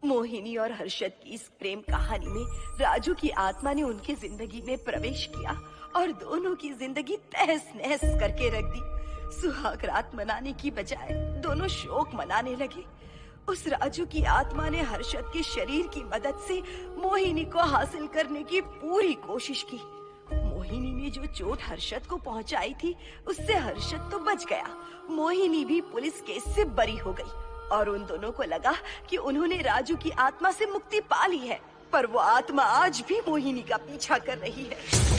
मोहिनी और हर्षद की इस प्रेम कहानी में राजू की आत्मा ने उनकी जिंदगी में प्रवेश किया और दोनों की जिंदगी तहस नहस करके रख दी। सुहाग रात मनाने की बजाय दोनों शोक मनाने लगे। उस राजू की आत्मा ने हर्षद के शरीर की मदद से मोहिनी को हासिल करने की पूरी कोशिश की। मोहिनी ने जो चोट हर्षद को पहुंचाई थी, उससे हर्षद तो बच गया, मोहिनी भी पुलिस केस से बरी हो गई और उन दोनों को लगा कि उन्होंने राजू की आत्मा से मुक्ति पा ली है, पर वो आत्मा आज भी मोहिनी का पीछा कर रही है।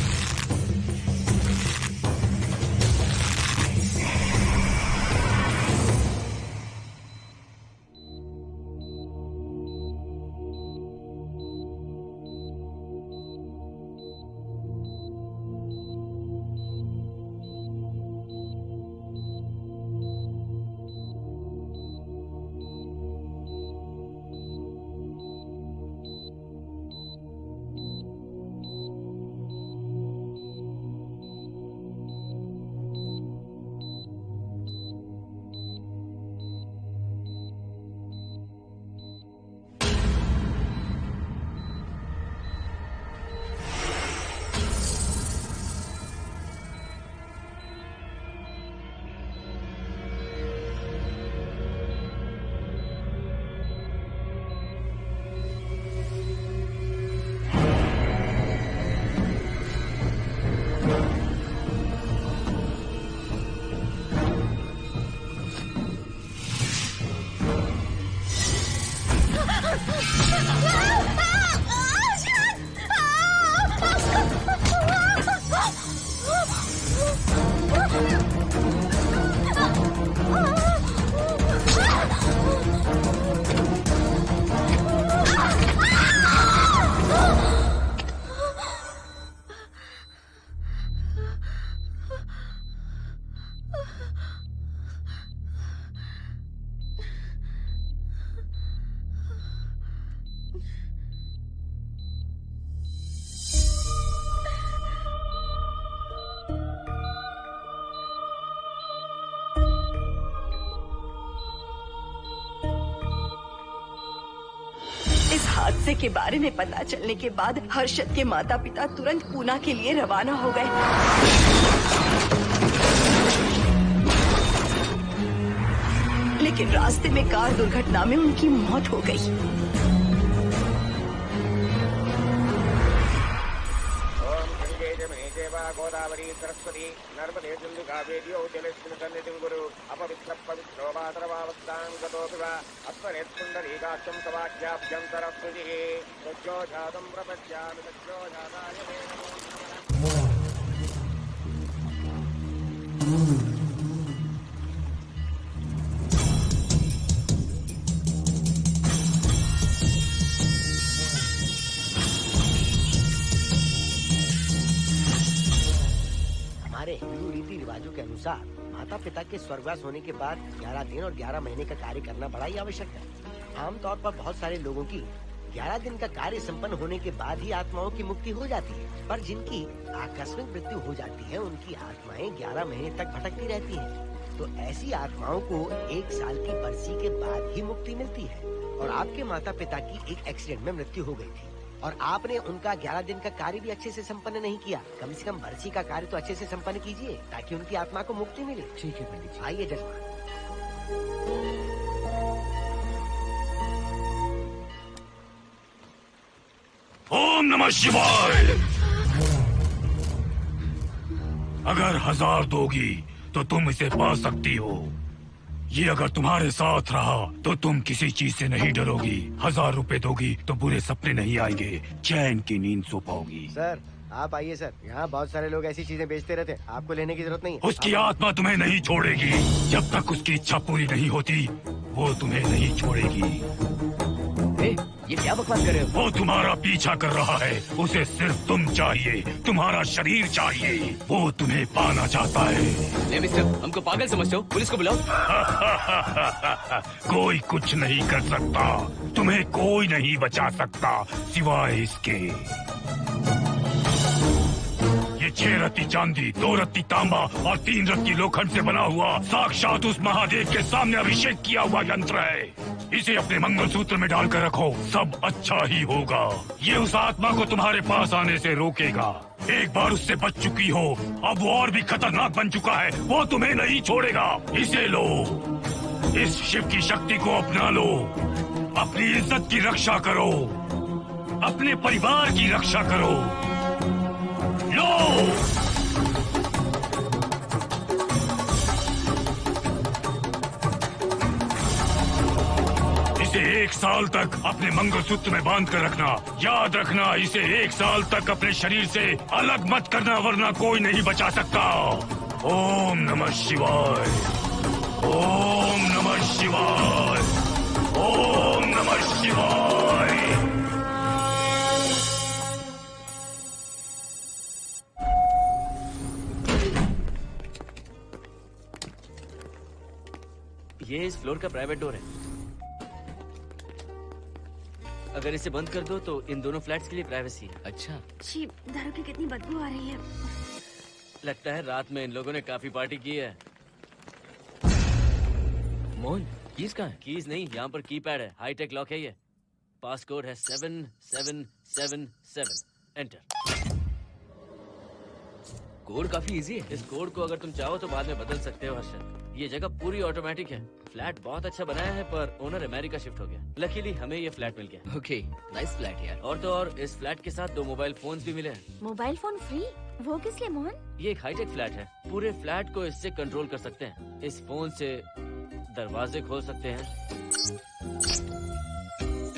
इस हादसे के बारे में पता चलने के बाद हर्षद के माता पिता तुरंत पूना के लिए रवाना हो गए। लेकिन रास्ते में कार दुर्घटना में उनकी मौत हो गई। गोदावरी सरस्वती नर्मदे सिंधु कावेर्यो जलेस्मिन् सन्निधिं कुरु अपवित्र पवित्रो मातरवावस्थां गतोऽपि वा अस्मरेत्पुण्डरीकाक्षं तवाख्याभ्यं सरस्वतिः सज्जो जातं प्रपश्यामि सज्जो जाताय मे हमारे हिंदू रीति रिवाजों के अनुसार माता पिता के स्वर्गवास होने के बाद 11 दिन और 11 महीने का कार्य करना बड़ा ही आवश्यक है। आमतौर पर बहुत सारे लोगों की 11 दिन का कार्य संपन्न होने के बाद ही आत्माओं की मुक्ति हो जाती है, पर जिनकी आकस्मिक मृत्यु हो जाती है उनकी आत्माएं 11 महीने तक भटकती रहती हैं। तो ऐसी आत्माओं को 1 साल की बरसी के बाद ही मुक्ति मिलती है। और आपके माता पिता की एक एक्सीडेंट में मृत्यु हो गई थी और आपने उनका 11 दिन का कार्य भी अच्छे से संपन्न नहीं किया। कम से कम बरसी का कार्य तो अच्छे से संपन्न कीजिए ताकि उनकी आत्मा को मुक्ति मिले। ठीक है पंडित जी। आइए जजमान। ओम नमः शिवाय। अगर 1000 दोगी तो तुम इसे पा सकती हो। ये अगर तुम्हारे साथ रहा तो तुम किसी चीज से नहीं डरोगी। 1000 रुपए दोगी तो बुरे सपने नहीं आएंगे, चैन की नींद सो पाओगी। सर आप आइए सर, यहाँ बहुत सारे लोग ऐसी चीजें बेचते रहते हैं, आपको लेने की जरूरत नहीं है। उसकी आत्मा तुम्हें नहीं छोड़ेगी। जब तक उसकी इच्छा पूरी नहीं होती वो तुम्हें नहीं छोड़ेगी। ये क्या बकवास कर रहे हो? वो तुम्हारा पीछा कर रहा है, उसे सिर्फ तुम चाहिए, तुम्हारा शरीर चाहिए। वो तुम्हें पाना चाहता है। मिस्टर, हमको पागल समझते हो? पुलिस को बुलाओ। कोई कुछ नहीं कर सकता, तुम्हें कोई नहीं बचा सकता सिवाय इसके। ये 6 रत्ती चांदी, 2 रत्ती तांबा और 3 रत्ती लोखंड से बना हुआ साक्षात उस महादेव के सामने अभिषेक किया हुआ यंत्र है। इसे अपने मंगलसूत्र में डालकर रखो, सब अच्छा ही होगा। ये उस आत्मा को तुम्हारे पास आने से रोकेगा। एक बार उससे बच चुकी हो, अब वो और भी खतरनाक बन चुका है, वो तुम्हें नहीं छोड़ेगा। इसे लो, इस शिव की शक्ति को अपना लो, अपनी इज्जत की रक्षा करो, अपने परिवार की रक्षा करो। लो! इसे 1 साल तक अपने मंगलसूत्र में बांध कर रखना। याद रखना, इसे 1 साल तक अपने शरीर से अलग मत करना, वरना कोई नहीं बचा सकता। ओम नमः शिवाय, ओम नमः शिवाय, ओम नमः शिवाय। ये इस फ्लोर का प्राइवेट डोर है। अगर इसे बंद कर दो तो इन दोनों फ्लैट्स के लिए प्राइवेसी है। अच्छा, छी, दारू की कितनी बदबू आ रही है। लगता है रात में इन लोगों ने काफी पार्टी की है। मोहन, कीज कहाँ है? कीज नहीं, यहाँ पर कीपैड है। हाईटेक लॉक है ये। पासकोड है 7777। एंटर। कोड काफी इजी है। इस कोड को अगर तुम चाहो तो बाद में बदल सकते हो हर्षद। ये जगह पूरी ऑटोमेटिक है। फ्लैट बहुत अच्छा बनाया है, पर ओनर अमेरिका शिफ्ट हो गया। लकीली हमें ये फ्लैट मिल गया। ओके, नाइस फ्लैट यार। और तो और इस फ्लैट के साथ 2 मोबाइल फोन्स भी मिले हैं। Mobile phone free? वो किस लिए मोहन? ये एक हाईटेक फ्लैट है। पूरे फ्लैट को इससे कंट्रोल कर सकते हैं। इस फोन से दरवाजे खोल सकते हैं,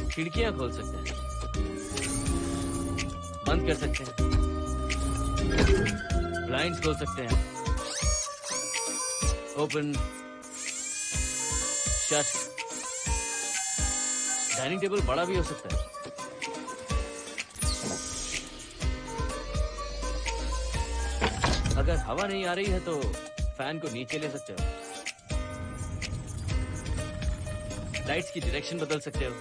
खिड़कियां खोल सकते हैं, बंद कर सकते हैं, ब्लाइंड्स खोल सकते हैं, ओपन, शट। डाइनिंग टेबल बड़ा भी हो सकता है। अगर हवा नहीं आ रही है तो फैन को नीचे ले सकते हो। लाइट्स की डायरेक्शन बदल सकते हो।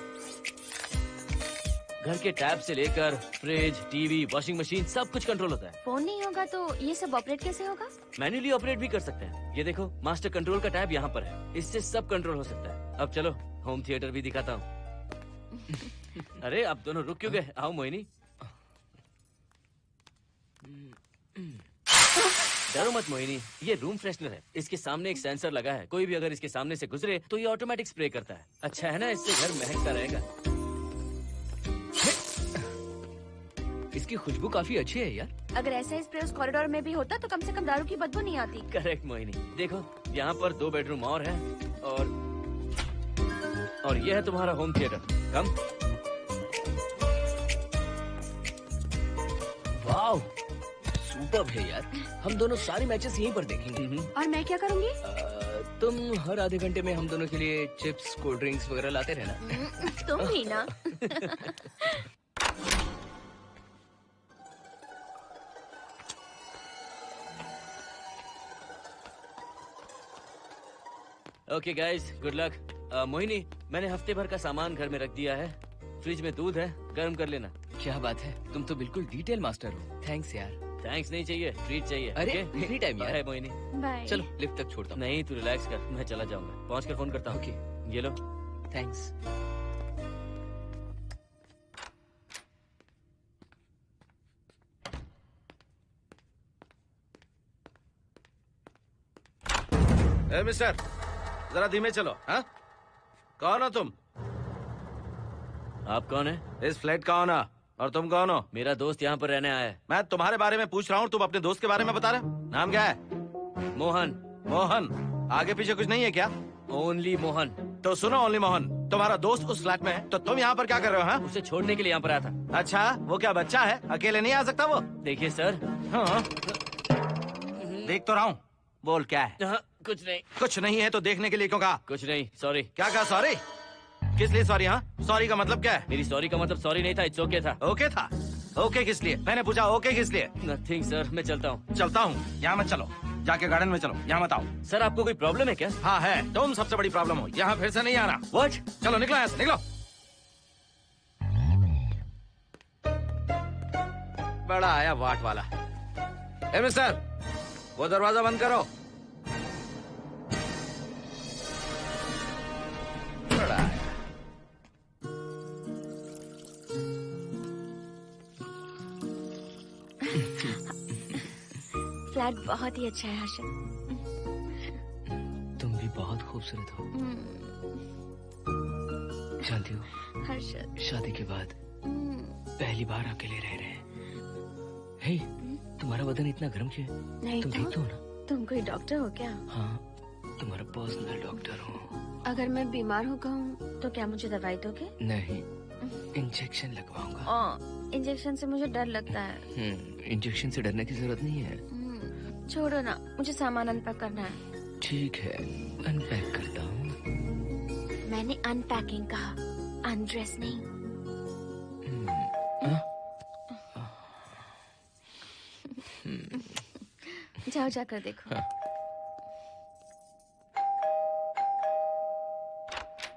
घर के टैब से लेकर फ्रिज, टीवी, वॉशिंग मशीन सब कुछ कंट्रोल होता है। फोन नहीं होगा तो ये सब ऑपरेट कैसे होगा? मैन्युअली ऑपरेट भी कर सकते हैं। ये देखो, मास्टर कंट्रोल का टैब यहाँ पर है। इससे सब कंट्रोल हो सकता है। अब चलो होम थिएटर भी दिखाता हूँ। अरे आप दोनों रुक क्यों गए? आओ मोहिनी। डरो मत मोहिनी, ये रूम फ्रेशनर है। इसके सामने एक सेंसर लगा है। कोई भी अगर इसके सामने से गुजरे तो ये ऑटोमेटिक स्प्रे करता है। अच्छा है ना, इससे घर महकता रहेगा। इसकी खुशबू काफी अच्छी है यार। अगर ऐसा स्प्रे उस कॉरिडोर में भी होता तो कम से कम दारू की बदबू नहीं आती। करेक्ट मोहिनी। देखो, यहाँ पर 2 बेडरूम और है और ये है तुम्हारा होम थिएटर। कम। वाओ, सुपर्ब है यार। हम दोनों सारे मैचेस यहीं पर देखेंगे। और मैं क्या करूँगी? तुम हर आधे घंटे में हम दोनों के लिए चिप्स, कोल्ड ड्रिंक्स वगैरह लाते रहना। तुम भी ना। Okay guys, good luck. Mohini, मैंने हफ्ते भर का सामान घर में रख दिया है। फ्रिज में दूध है, गर्म कर लेना। क्या बात है, तुम तो बिल्कुल डिटेल मास्टर हो। थैंक्स यार। थैंक्स नहीं चाहिए, ट्रीट चाहिए। अरे एनी टाइम यार। मोहिनी, बाय। चलो लिफ्ट तक छोड़ता हूँ। नहीं, तू रिलैक्स कर, मैं चला जाऊंगा। पहुँच कर फोन करता हूँ। ओके, ये लो। थैंक्स। ए मिस्टर, जरा धीमे चलो। हाँ, कौन हो तुम? आप कौन है? इस फ्लैट का ओनर। और तुम कौन हो? मेरा दोस्त यहाँ पर रहने आया है। मैं तुम्हारे बारे में पूछ रहा हूँ, तुम अपने दोस्त के बारे में बता रहे हो। नाम क्या है? मोहन। मोहन? आगे पीछे कुछ नहीं है क्या? ओनली मोहन। तो सुनो ओनली मोहन, तुम्हारा दोस्त उस फ्लैट में है, तो तुम यहाँ पर क्या कर रहे हो? हाँ, उसे छोड़ने के लिए यहाँ पर आया था। अच्छा, वो क्या बच्चा है? अकेले नहीं आ सकता वो? देखिए सर। हाँ, देख तो रहा हूँ। बोल क्या है? हाँ, कुछ नहीं। कुछ नहीं है तो देखने के लिए क्यों कहा? कुछ नहीं, सॉरी। क्या कहा? सॉरी? किस लिए सॉरी? हाँ, सॉरी का मतलब क्या है? मेरी सॉरी का मतलब सॉरी नहीं था, इट्स ओके था। ओके था? ओके किस लिए? मैंने पूछा ओके किस लिए? नथिंग सर, मैं चलता हूँ। चलता हूँ? यहाँ मत चलो, जाके गार्डन में चलो। यहाँ मत आओ। सर, आपको कोई प्रॉब्लम है क्या? हाँ है, तुम सबसे बड़ी प्रॉब्लम हो। यहाँ फिर से नहीं आना। व्हाट? चलो निकलो यहाँ से, निकलो। बड़ा आया वाट वाला। ए मिस्टर, वो दरवाजा बंद करो। बड़ा है। फ्लैट बहुत ही अच्छा है हर्षद। तुम भी बहुत खूबसूरत हो। जानती हो, हर्षद, शादी के बाद पहली बार अकेले रह रहे हैं। हे, तुम्हारा बदन इतना गर्म क्यों है? नहीं तुम तो ठीक तो हो ना? तुम कोई डॉक्टर हो क्या? हाँ, तुम्हारा पर्सनल डॉक्टर हूँ। अगर मैं बीमार हो गऊँ तो क्या मुझे दवाई दोगे? नहीं, इंजेक्शन लगवाऊंगा। इंजेक्शन से मुझे डर लगता है। इंजेक्शन से डरने की जरूरत नहीं है। छोड़ो ना, मुझे सामान अनपैक करना है। ठीक है, अनपैक करता हूँ। मैंने अनपैकिंग कहा, अनड्रेस नहीं। जाओ जाकर देखो।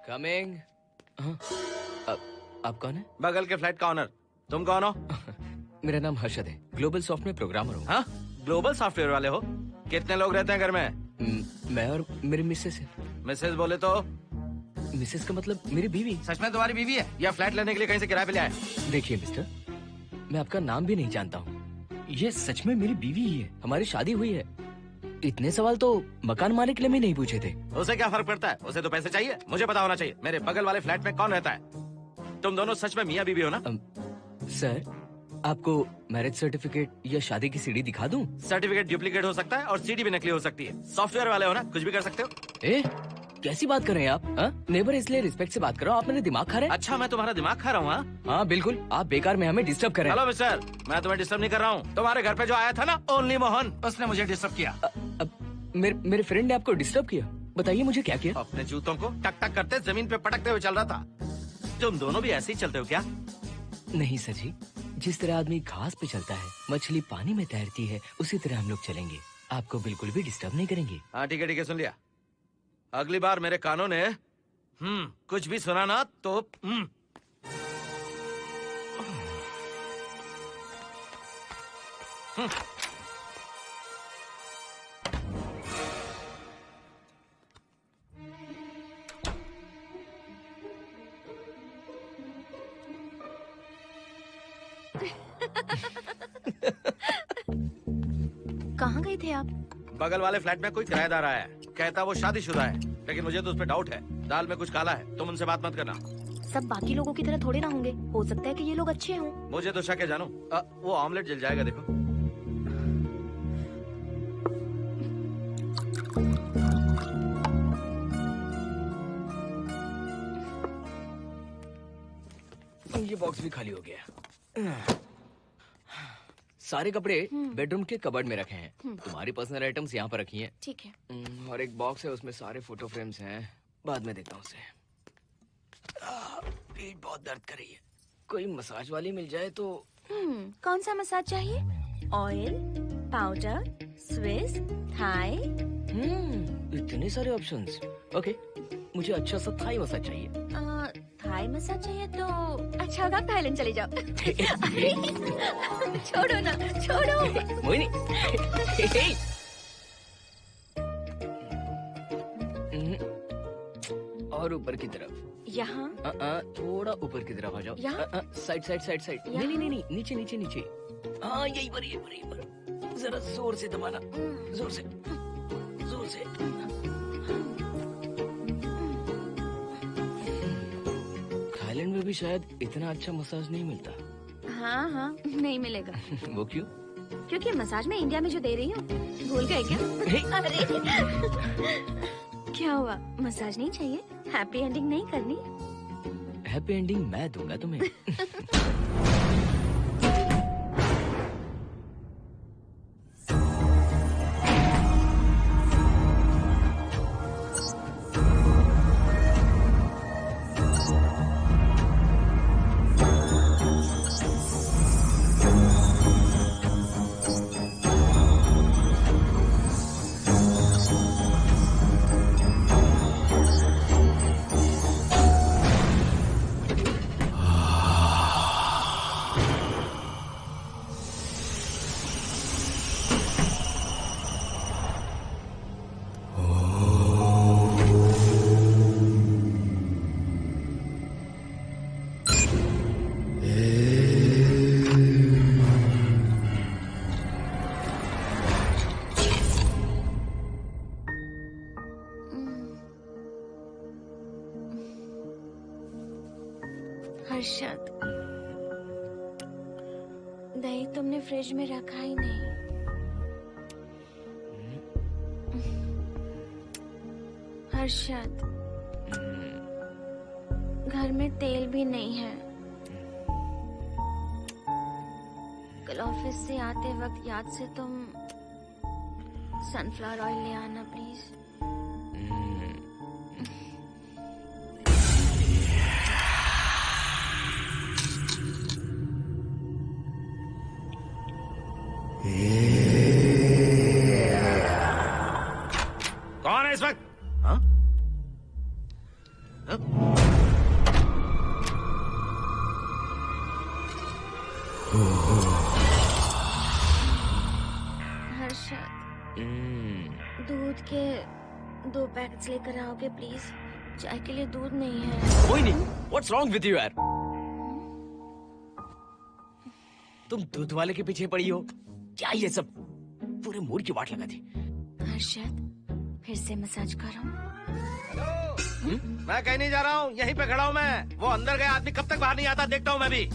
कमिंग। आप कौन है? बगल के फ्लैट का ऑनर। तुम कौन हो? मेरा नाम हर्षद है, ग्लोबल सॉफ्टवेयर प्रोग्रामर हूँ। हाँ, ग्लोबल सॉफ्टवेयर वाले हो? कितने लोग रहते हैं घर में? मैं और मेरी मिसेस है। मिसेज बोले तो? मिसेस का मतलब मेरी बीवी। सच में तुम्हारी बीवी है या फ्लैट लेने के लिए कहीं से किराए पे ले आए? देखिए मिस्टर, मैं आपका नाम भी नहीं जानता हूँ। ये सच में मेरी बीवी ही है, हमारी शादी हुई है। इतने सवाल तो मकान मालिक ने भी नहीं पूछे थे। उसे क्या फर्क पड़ता है? उसे तो पैसे चाहिए, मुझे पता होना चाहिए। मेरे बगल वाले फ्लैट में कौन रहता है? तुम दोनों सच में मियाँ बीवी हो ना? सर, आपको मैरिज सर्टिफिकेट या शादी की सीडी दिखा दूं? सर्टिफिकेट डुप्लीकेट हो सकता है और सीडी भी नकली हो सकती है। सॉफ्टवेयर वाले हो ना, कुछ भी कर सकते हो। ए, कैसी बात कर रहे हैं आप? नेबर, इसलिए रिस्पेक्ट से बात करो। आप मेरे दिमाग खा रहे हैं? अच्छा, मैं तुम्हारा दिमाग खा रहा हूँ? हाँ बिल्कुल, आप बेकार में हमें डिस्टर्ब कर रहे हैं। हेलो मिस्टर, मैं तुम्हें डिस्टर्ब नहीं कर रहा हूँ। तुम्हारे घर पे जो आया था ना, ओनली मोहन, उसने मुझे डिस्टर्ब किया। मेरे फ्रेंड ने आपको डिस्टर्ब किया? बताइए मुझे क्या किया? अपने जूतों को टक टक करते जमीन पे पटकते हुए चल रहा था। तुम दोनों भी ऐसे ही चलते हो क्या? नहीं सर जी, जिस तरह आदमी घास पे चलता है, मछली पानी में तैरती है, उसी तरह हम लोग चलेंगे। आपको बिल्कुल भी डिस्टर्ब नहीं करेंगे। हाँ ठीक है, सुन लिया। अगली बार मेरे कानों ने कुछ भी सुना ना तो कहाँ गए थे आप? बगल वाले फ्लैट में कोई किराएदार आया है, कहता वो शादीशुदा है, लेकिन मुझे तो उस पर डाउट है। दाल में कुछ काला है, तुम उनसे बात मत करना। सब बाकी लोगों की तरह थोड़े ना होंगे, हो सकता है कि ये लोग अच्छे हों। मुझे तो शक है जानू। वो ऑमलेट जल जाएगा, देखो। ये बॉक्स भी खाली हो गया। सारे कपड़े बेडरूम के कबर्ड में रखे हैं। तुम्हारी पर्सनल आइटम्स यहाँ पर रखी हैं। ठीक है। और एक बॉक्स है, उसमें सारे फोटो फ्रेम्स हैं। बाद में देता हूँ उसे। पीठ बहुत दर्द कर रही है, कोई मसाज वाली मिल जाए तो। कौन सा मसाज चाहिए? Oil, powder, Swiss, Thai? इतने सारे ऑप्शंस। ओके, मुझे अच्छा सा थाई मसाज चाहिए। थाई मसाज चाहिए तो अच्छा होगा थाईलैंड चले जाओ। छोड़ो ना, छोड़ो। मोहिनी। और ऊपर की तरफ। यहाँ? थोड़ा ऊपर की तरफ आ जाओ। यहाँ? Side side side side. नहीं नहीं नहीं, नीचे नीचे नीचे। हाँ, यही पर, यही पर, यही पर। जरा जोर से दबाना, जोर से, जोर से। थाईलैंड में भी शायद इतना अच्छा मसाज नहीं मिलता। हाँ हाँ, नहीं मिलेगा। वो क्यों? क्योंकि मसाज मैं इंडिया में जो दे रही हूँ, भूल गए क्या? अरे क्या हुआ, मसाज नहीं चाहिए? हैप्पी एंडिंग नहीं करनी? हैप्पी एंडिंग मैं दूंगा तुम्हें। हर्षद, दही तुमने फ्रिज में रखा ही नहीं। हर्षद, घर में तेल भी नहीं है। कल ऑफिस से आते वक्त याद से तुम सनफ्लावर ऑयल ले आना प्लीज। कौन है इस वक्त? हाँ? हाँ? हर्षद, दूध के 2 पैकेट्स लेकर आओगे प्लीज? चाय के लिए दूध नहीं है। कोई नहीं। What's wrong with you यार? तुम दूध वाले के पीछे पड़ी हो? क्या ये सब? पूरे मूड की वाट लगा दी। हर्षद, फिर से मसाज करो। मैं कहीं नहीं जा रहा हूँ, यहीं पे खड़ा हूँ मैं। वो अंदर गया आदमी कब तक बाहर नहीं आता, देखता हूँ मैं भी।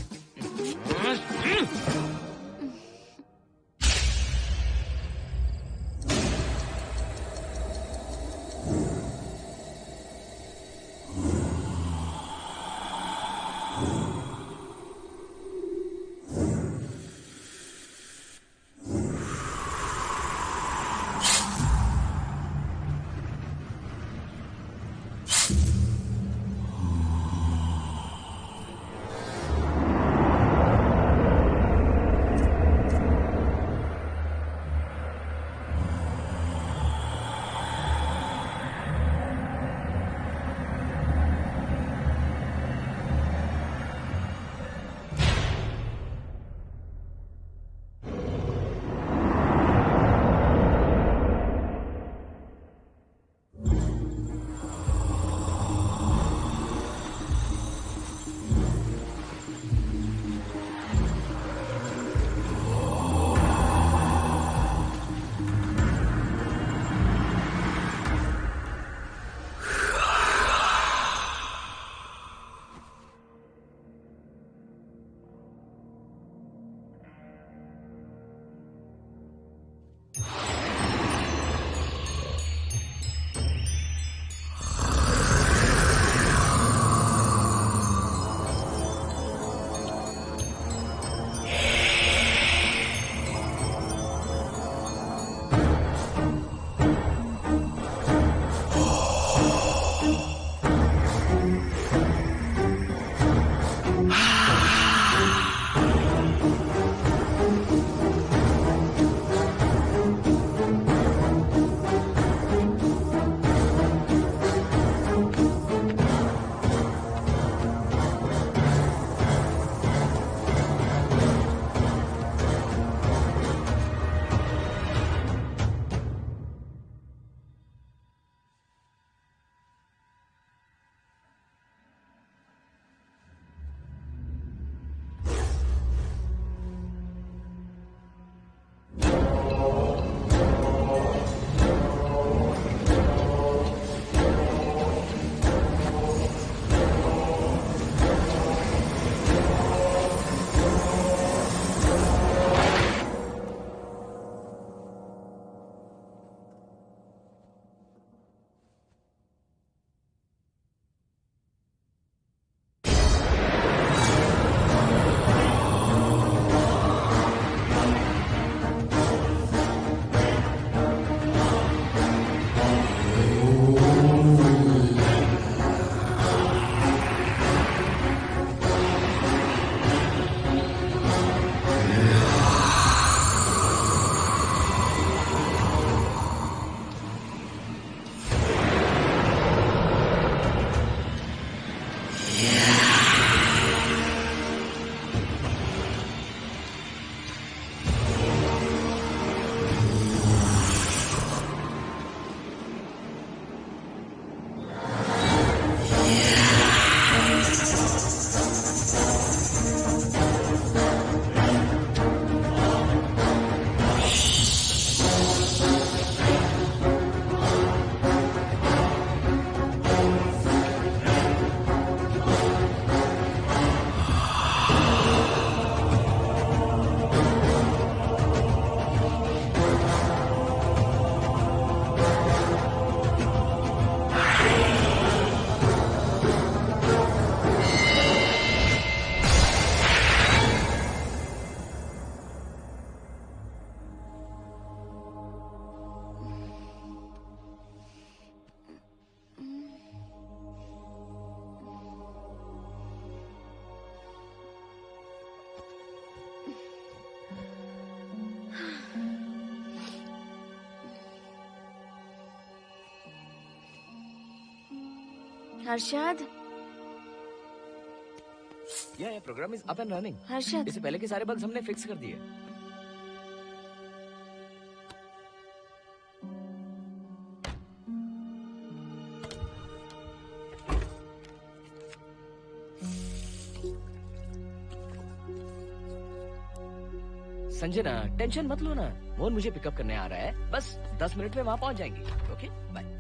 हर्षद, ये program is up and running. Harshad, इससे पहले के सारे बग्स हमने फिक्स कर दिए। संजना, टेंशन मत लो ना, मोहन मुझे पिकअप करने आ रहा है, बस 10 मिनट में वहां पहुंच जाएंगे। Okay bye.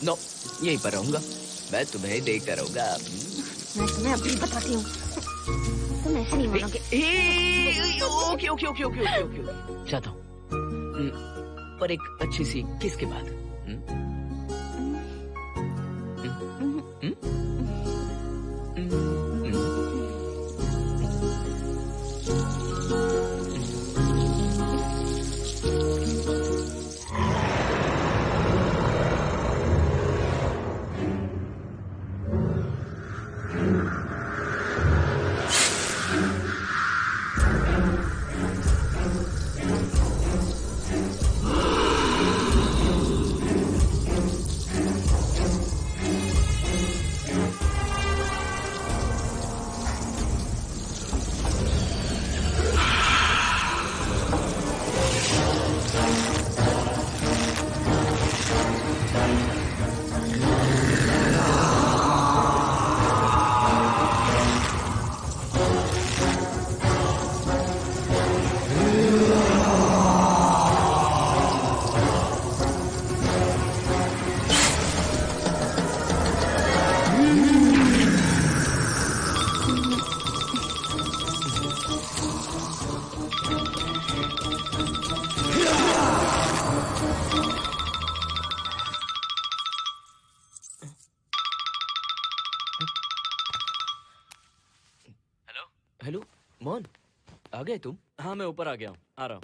नो, यहीं पर रहूंगा, मैं तुम्हें देखता रहूंगा। मैं तुम्हें अभी बताती हूँ, तुम ऐसे नहीं मानोगे। Okay okay okay okay okay okay, चाहता हूँ, पर एक अच्छी सी किस के बाद। हेलो मोहन, आ गए तुम? हाँ मैं ऊपर आ गया हूँ, आ रहा हूँ।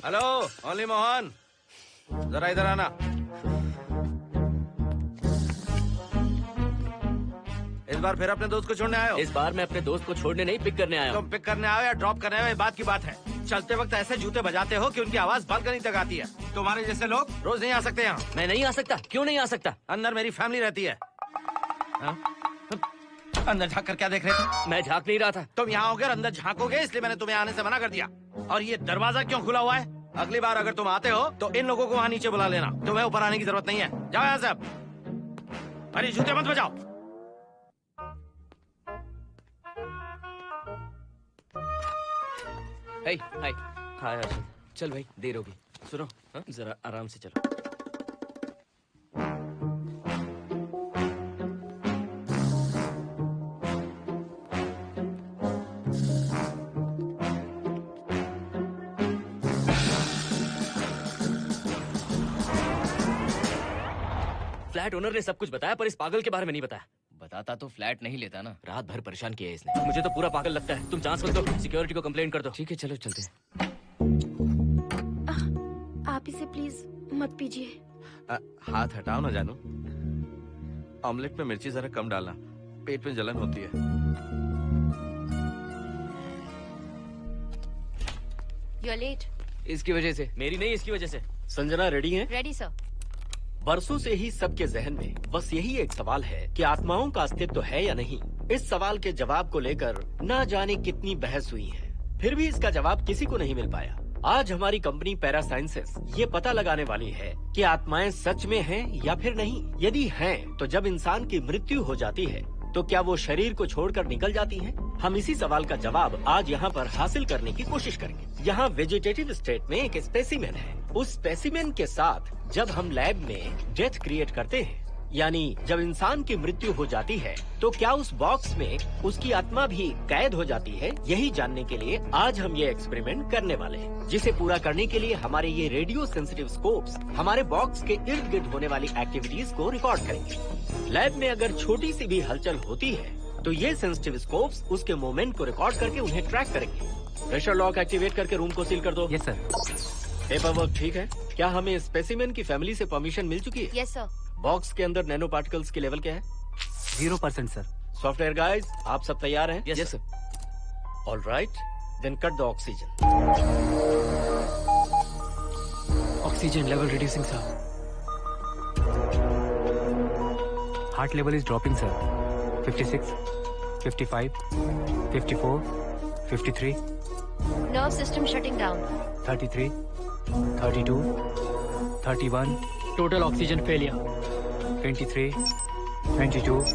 हेलो ओनली मोहन, जरा इधर आना। इस बार फिर अपने दोस्त को छोड़ने आए हो? इस बार मैं अपने दोस्त को छोड़ने नहीं, पिक करने आया हूँ। तुम पिक करने आए हो या ड्रॉप करने आए हो, ये बात की बात है। चलते वक्त ऐसे जूते बजाते हो कि उनकी आवाज बालकनी तक आती है। तुम्हारे जैसे लोग रोज नहीं आ सकते यहाँ। मैं नहीं आ सकता, क्यों नहीं आ सकता? अंदर मेरी फैमिली रहती है। अंदर झाँक कर क्या देख रहे थे? मैं झाँक नहीं रहा था। तुम यहाँ आओगे और अंदर झाँकोगे, इसलिए मैंने तुम्हें आने से मना कर दिया। और ये दरवाजा क्यों खुला हुआ है? अगली बार अगर तुम आते हो तो इन लोगों को वहाँ नीचे बुला लेना, तुम्हें ऊपर आने की जरूरत नहीं है। जाओ यहाँ से अब। अरे जूते मत बजाओ। हाय हाय हाय हर्षद। चल भाई देर होगी। सुनो हाँ जरा आराम से चलो। फ्लैट ओनर ने सब कुछ बताया पर इस पागल के बारे में नहीं बताया। बताता तो फ्लैट नहीं लेता ना। रात भर परेशान किया है इसने। मुझे तो पूरा पागल लगता है। तुम चांस मत दो, सिक्योरिटी को कंप्लेंट कर दो। ठीक है चलो चलते हैं। आप इसे प्लीज मत पीजिए। हाथ हटाओ ना जानू। ऑमलेट में मिर्ची जरा कम डालना, पेट में जलन होती है। You are late. इसकी वजह से। मेरी नहीं, इसकी वजह से। संजना रेडी हैं? Ready sir. बरसों से ही सबके जहन में बस यही एक सवाल है कि आत्माओं का अस्तित्व है या नहीं। इस सवाल के जवाब को लेकर ना जाने कितनी बहस हुई है, फिर भी इसका जवाब किसी को नहीं मिल पाया। आज हमारी कंपनी पैरा साइंसेस ये पता लगाने वाली है कि आत्माएं सच में हैं या फिर नहीं। यदि हैं, तो जब इंसान की मृत्यु हो जाती है तो क्या वो शरीर को छोड़कर निकल जाती हैं? हम इसी सवाल का जवाब आज यहाँ पर हासिल करने की कोशिश करेंगे। यहाँ वेजिटेटिव स्टेट में एक स्पेसिमेन है। उस स्पेसिमेन के साथ जब हम लैब में डेथ क्रिएट करते हैं, यानी जब इंसान की मृत्यु हो जाती है, तो क्या उस बॉक्स में उसकी आत्मा भी कैद हो जाती है? यही जानने के लिए आज हम ये एक्सपेरिमेंट करने वाले हैं, जिसे पूरा करने के लिए हमारे ये रेडियो सेंसिटिव स्कोप्स हमारे बॉक्स के इर्द गिर्द होने वाली एक्टिविटीज को रिकॉर्ड करेंगे। लैब में अगर छोटी सी भी हलचल होती है तो ये सेंसिटिव स्कोप्स उसके मूवमेंट को रिकॉर्ड करके उन्हें ट्रैक करेंगे। प्रेशर लॉक एक्टिवेट करके रूम को सील कर दो। Yes sir. पेपर वर्क ठीक है? क्या हमें स्पेसिमेन की फैमिली से परमिशन मिल चुकी है? Yes sir. बॉक्स के अंदर नैनो पार्टिकल्स की लेवल क्या है? 0% सर। सॉफ्टवेयर गाइस, आप सब तैयार हैं? Yes sir. All right, then cut the oxygen. Oxygen level reducing sir. Heart level is dropping sir. 56, 55, 54, 53, nerve system shutting down. 33, 32, 31, total oxygen failure. 23, 22,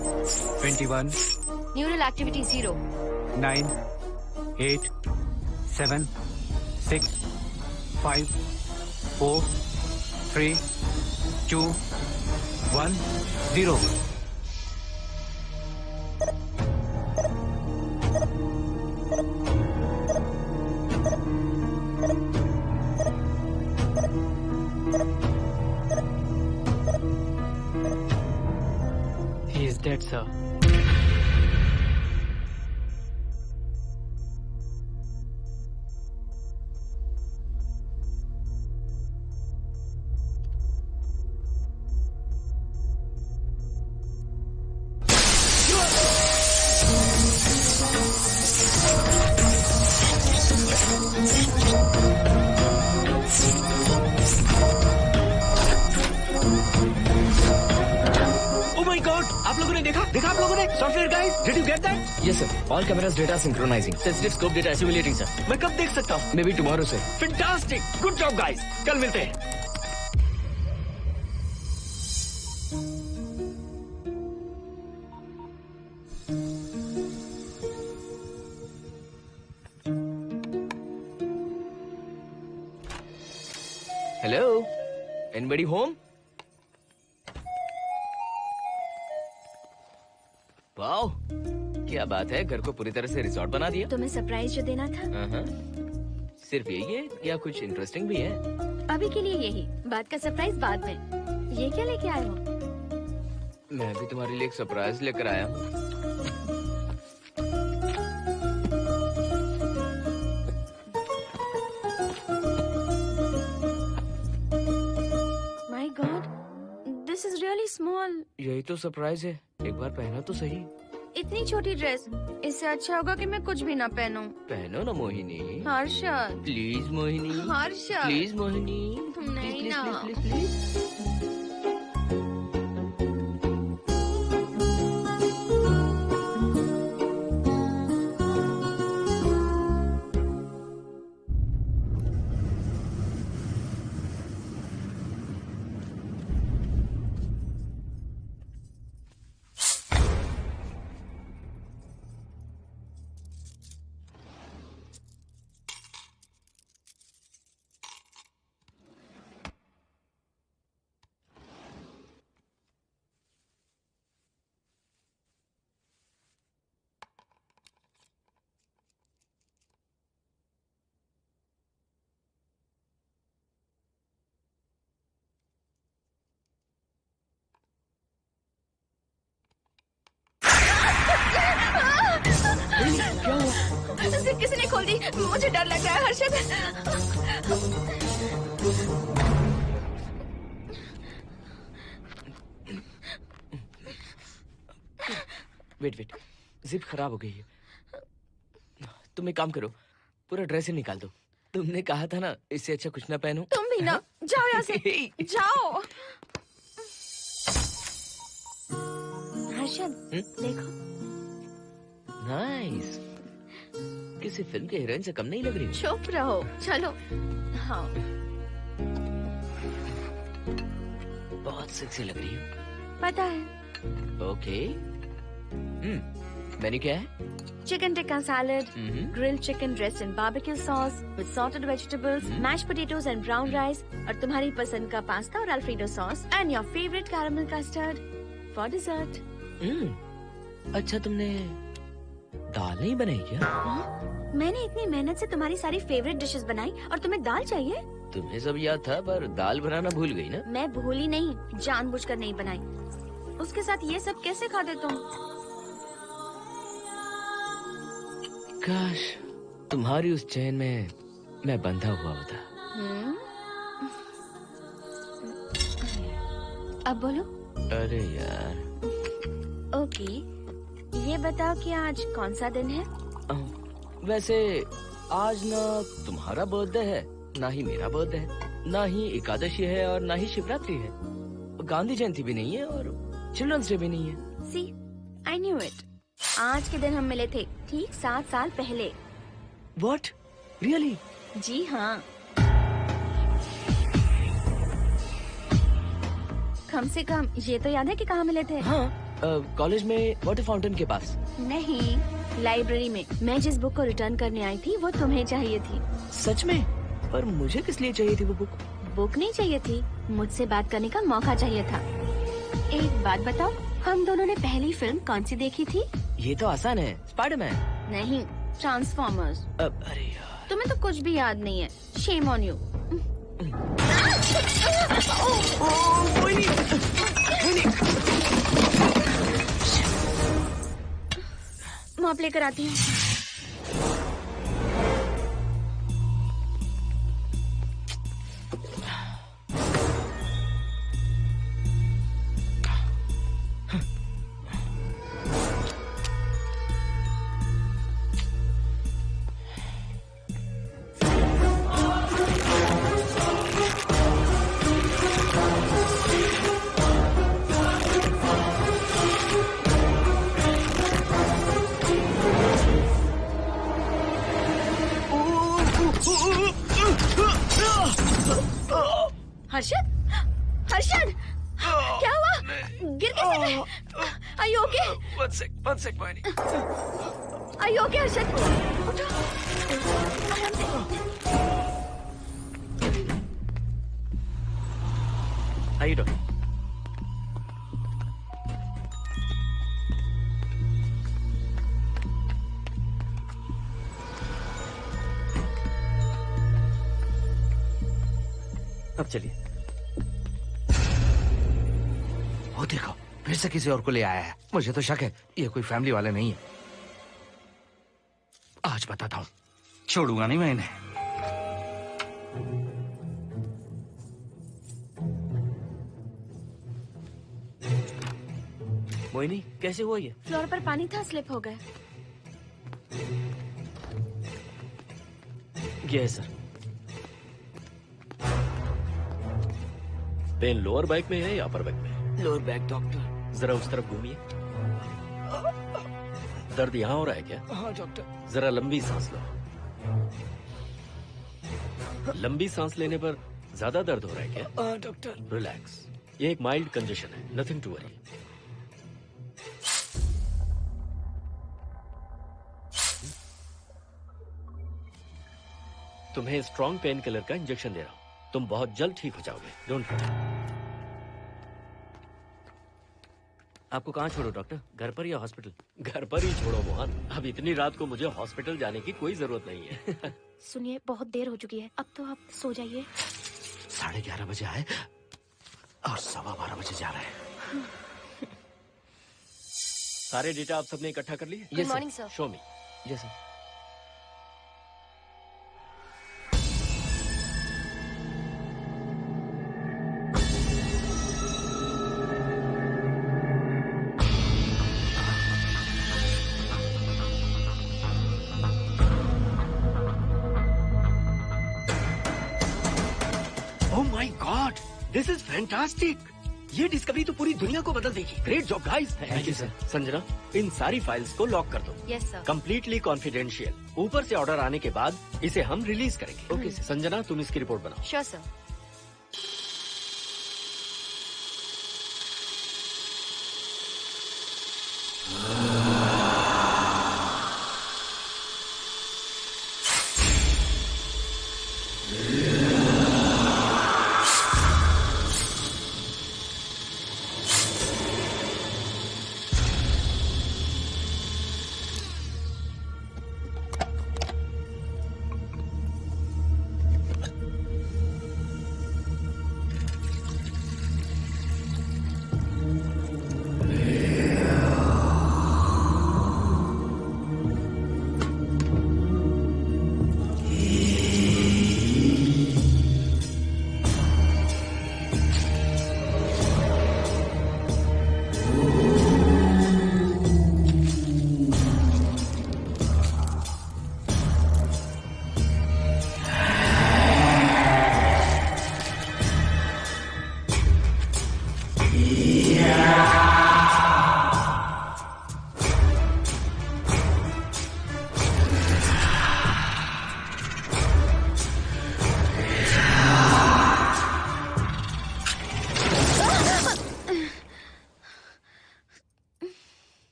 21, neural activity 0। 9, 8, 7, 6, 5, 4, 3, 2, 1, 0। He is dead, sir. आप लोगों ने देखा आप लोगों ने? Software guys, did you get that? Yes, sir. All cameras data synchronizing. Sensitive scope data assimilating sir. मैं कब देख सकता हूँ? Maybe tomorrow, sir. Fantastic, good job guys, कल मिलते हैं। Hello? Anybody home? वाओ, क्या बात है, घर को पूरी तरह से रिजॉर्ट बना दिया। तुम्हें सरप्राइज जो देना था। सिर्फ यही है या कुछ इंटरेस्टिंग भी है? अभी के लिए यही, बात का सरप्राइज बाद में। ये क्या लेके आए हो? मैं भी तुम्हारे लिए एक सरप्राइज लेकर आया हूँ। My God, this is really small. यही तो सरप्राइज है, एक बार पहना तो सही। इतनी छोटी ड्रेस, इससे अच्छा होगा कि मैं कुछ भी ना पहनूं। पहनो ना मोहिनी। हर्षद, प्लीज मोहिनी। हर्षद, प्लीज मोहिनी। नहीं ना। Please please. जिप किसी ने खोल दी। मुझे डर लग रहा है हर्षद। वेट, जिप खराब हो गई है। तुम एक काम करो, पूरा ड्रेस ही निकाल दो। तुमने कहा था ना इससे अच्छा कुछ ना पहनो। तुम भी ना, जाओ यहाँ से, जाओ। हर्षद, देखो। नाइस। किसी फिल्म के हीरोइन से कम नहीं लग रही। चुप रहो, चलो। हाँ, बहुत सेक्सी लग रही हो। पता है। ओके। मेन्यू क्या है? Chicken tikka salad, grilled chicken dressed in barbecue sauce with salted vegetables, mashed potatoes and brown rice, और तुम्हारी पसंद का पास्ता और alfredo sauce, and your favorite caramel custard for dessert. अच्छा, तुमने दाल नहीं बनाई क्या? मैंने इतनी मेहनत से तुम्हारी सारी फेवरेट डिशेस बनाई और तुम्हें दाल चाहिए? तुम्हें सब याद था पर दाल बनाना भूल गई ना? मैं भूली नहीं, जानबूझकर नहीं बनाई। उसके साथ ये सब कैसे खाते तुम? काश तुम्हारी उस चैन में मैं बंधा हुआ होता। अब बोलो। अरे यार। ओके, ये बताओ कि आज कौन सा दिन है? वैसे आज ना तुम्हारा बर्थडे है, ना ही मेरा बर्थडे है, ना ही एकादशी है और ना ही शिवरात्रि है, गांधी जयंती भी नहीं है और चिल्ड्रंस डे भी नहीं है। सी, आई न्यू इट। आज के दिन हम मिले थे ठीक 7 साल पहले। What? Really? जी हाँ। कम से कम ये तो याद है कि कहाँ मिले थे? हाँ, कॉलेज में वाटर फाउंटेन के पास। नहीं, लाइब्रेरी में। मैं जिस बुक को रिटर्न करने आई थी वो तुम्हें चाहिए थी। सच में? पर मुझे किस लिए चाहिए थी वो बुक? बुक नहीं चाहिए थी, मुझसे बात करने का मौका चाहिए था। एक बात बताओ, हम दोनों ने पहली फिल्म कौन सी देखी थी? ये तो आसान है, स्पाइडरमैन। नहीं, ट्रांसफॉर्मर्स। अरे यार, तुम्हें तो कुछ भी याद नहीं है। Shame on you. मॉप लेकर आती हूँ। हर्षद, हर्षद, क्या हुआ? गिर कैसे गए? Are you okay? One sec, Moini. Are you okay, Harshad? उठो, आराम से। आइए डॉक्टर। अब चलिए। वो देखो, फिर से किसी और को ले आया है। मुझे तो शक है ये कोई फैमिली वाले नहीं है। आज बताता हूँ, छोड़ूंगा नहीं मैं इन्हें। मोहिनी, कैसे हुआ ये? फ्लोर पर पानी था, स्लिप हो गए। ये है सर। पेन लोअर बैक में है या अपर बैक में? Lower back doctor. जरा उस तरफ घूमिए। दर्द यहाँ हो रहा है क्या? हाँ डॉक्टर। जरा लंबी सांस लो। लंबी सांस लेने पर ज्यादा दर्द हो रहा है क्या? हाँ डॉक्टर। रिलैक्स, ये एक माइल्ड कंजेशन है, नथिंग टू वरी। तुम्हें स्ट्रॉन्ग पेन किलर का इंजेक्शन दे रहा हूँ, तुम बहुत जल्द ठीक हो जाओगे। Don't worry. आपको कहाँ छोड़ो डॉक्टर, घर पर या हॉस्पिटल? घर पर ही छोड़ो मोहन, अब इतनी रात को मुझे हॉस्पिटल जाने की कोई जरूरत नहीं है। सुनिए, बहुत देर हो चुकी है, अब तो आप सो जाइए। 11:30 बजे आए और 12:15 बजे जा रहे हैं। सारे डेटा आप सबने इकट्ठा कर लिए? Good morning, sir. Show me. Yes sir. This is fantastic. ये डिस्कवरी तो पूरी दुनिया को बदल देगी। Great job guys. Thank you sir. Sanjana, इन सारी फाइल्स को लॉक कर दो। Yes sir. Completely confidential. ऊपर से ऑर्डर आने के बाद इसे हम रिलीज करेंगे। Okay sir. संजना, तुम इसकी रिपोर्ट बनाओ। Sure sir.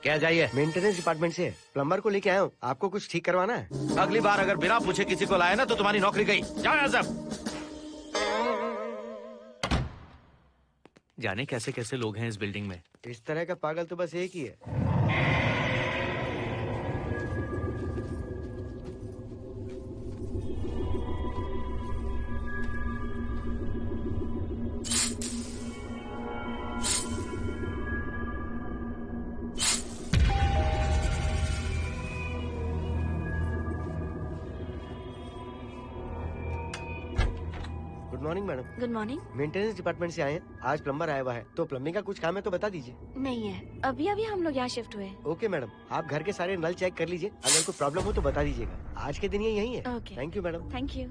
क्या चाहिए? मेंटेनेंस डिपार्टमेंट से प्लम्बर को लेके आया हूँ। आपको कुछ ठीक करवाना है? अगली बार अगर बिना पूछे किसी को लाए ना तो तुम्हारी नौकरी गई। जाओ यहाँ सब। जाने कैसे कैसे लोग हैं इस बिल्डिंग में। इस तरह का पागल तो बस एक ही है। Good morning madam. Good morning. Maintenance department से आए हैं। आज प्लम्बर आया हुआ है, तो प्लम्बिंग का कुछ काम है तो बता दीजिए। नहीं है, अभी अभी हम लोग यहाँ शिफ्ट हुए। ओके मैडम, आप घर के सारे नल चेक कर लीजिए, अगर कोई प्रॉब्लम हो तो बता दीजिएगा। आज के दिन ये यही है। Okay. Thank you madam. Thank you.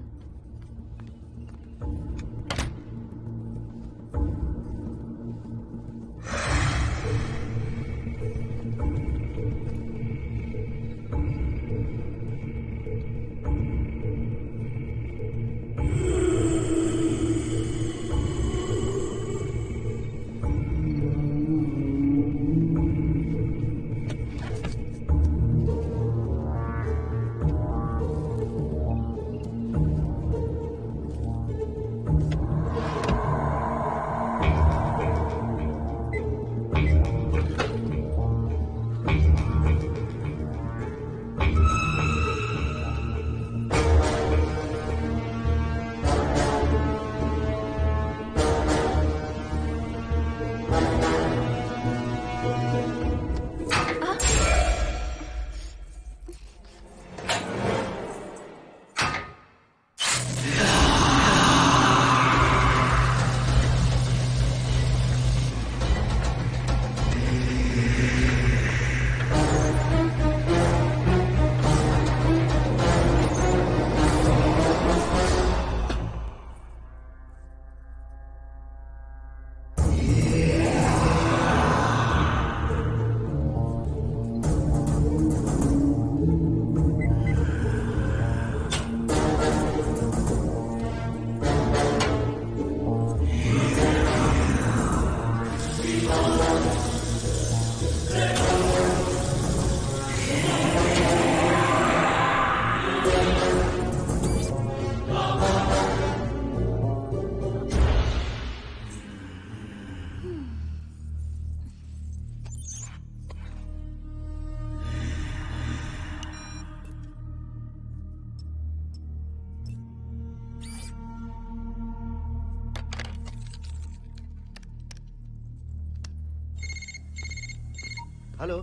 Hello,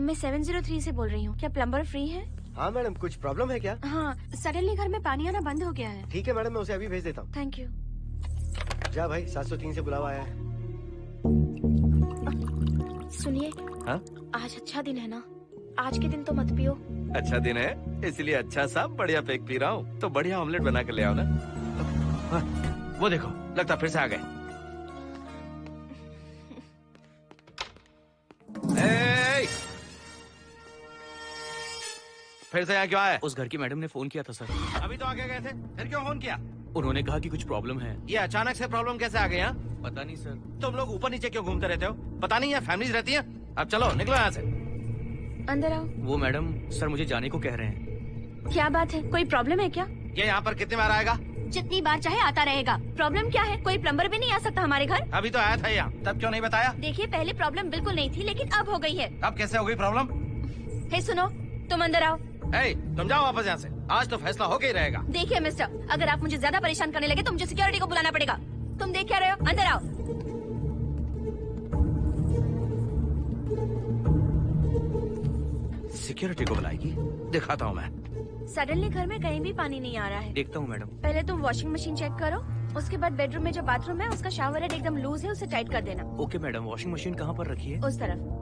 मैं 703 से बोल रही हूँ। क्या प्लम्बर फ्री है? हाँ मैडम, कुछ प्रॉब्लम है क्या? हाँ, सडनली घर में पानी आना बंद हो गया है। ठीक है मैडम, मैं उसे अभी भेज देता हूँ। Thank you. जा भाई, 703 से बुलावा आया है। सुनिए, हाँ? आज अच्छा दिन है ना? आज के दिन तो मत पियो। अच्छा दिन है, इसलिए अच्छा सा बढ़िया पेक पी रहा हूँ। तो बढ़िया ऑमलेट बना कर ले आओ ना। वो देखो, लगता फिर से आ गए। फिर से यहाँ क्यों आए? उस घर की मैडम ने फोन किया था सर। अभी तो आगे गए थे, फिर क्यों फोन किया? उन्होंने कहा कि कुछ प्रॉब्लम है। ये अचानक से प्रॉब्लम कैसे आ गई? यहाँ पता नहीं सर। तुम लोग ऊपर नीचे क्यों घूमते रहते हो? पता नहीं है फैमिलीज रहती है। अब चलो निकलो यहाँ से। अंदर आओ। वो मैडम सर मुझे जाने को कह रहे हैं। क्या बात है, कोई प्रॉब्लम है क्या? ये यहाँ पर कितनी बार आएगा? जितनी बार चाहे आता रहेगा। प्रॉब्लम क्या है? कोई प्लम्बर भी नहीं आ सकता हमारे घर? अभी तो आया था यहाँ, तब क्यों नहीं बताया? देखिए, पहले प्रॉब्लम बिल्कुल नहीं थी, लेकिन अब हो गई है। अब कैसे हो गई प्रॉब्लम? हे सुनो, तुम अंदर आओ। तुम जाओ वापस यहाँ से। आज तो फैसला होके ही रहेगा। देखिए मिस्टर, अगर आप मुझे ज्यादा परेशान करने लगे तो मुझे सिक्योरिटी को बुलाना पड़ेगा। तुम देख क्या रहे हो? अंदर आओ। सिक्योरिटी को बुलाएगी? दिखाता हूँ मैं। सडनली घर में कहीं भी पानी नहीं आ रहा है। देखता हूँ मैडम। पहले तुम वॉशिंग मशीन चेक करो, उसके बाद बेडरूम में जो बाथरूम है उसका शावर हेड एकदम लूज है, उसे टाइट कर देना। Okay madam. वॉशिंग मशीन कहाँ पर रखी है? उस तरफ।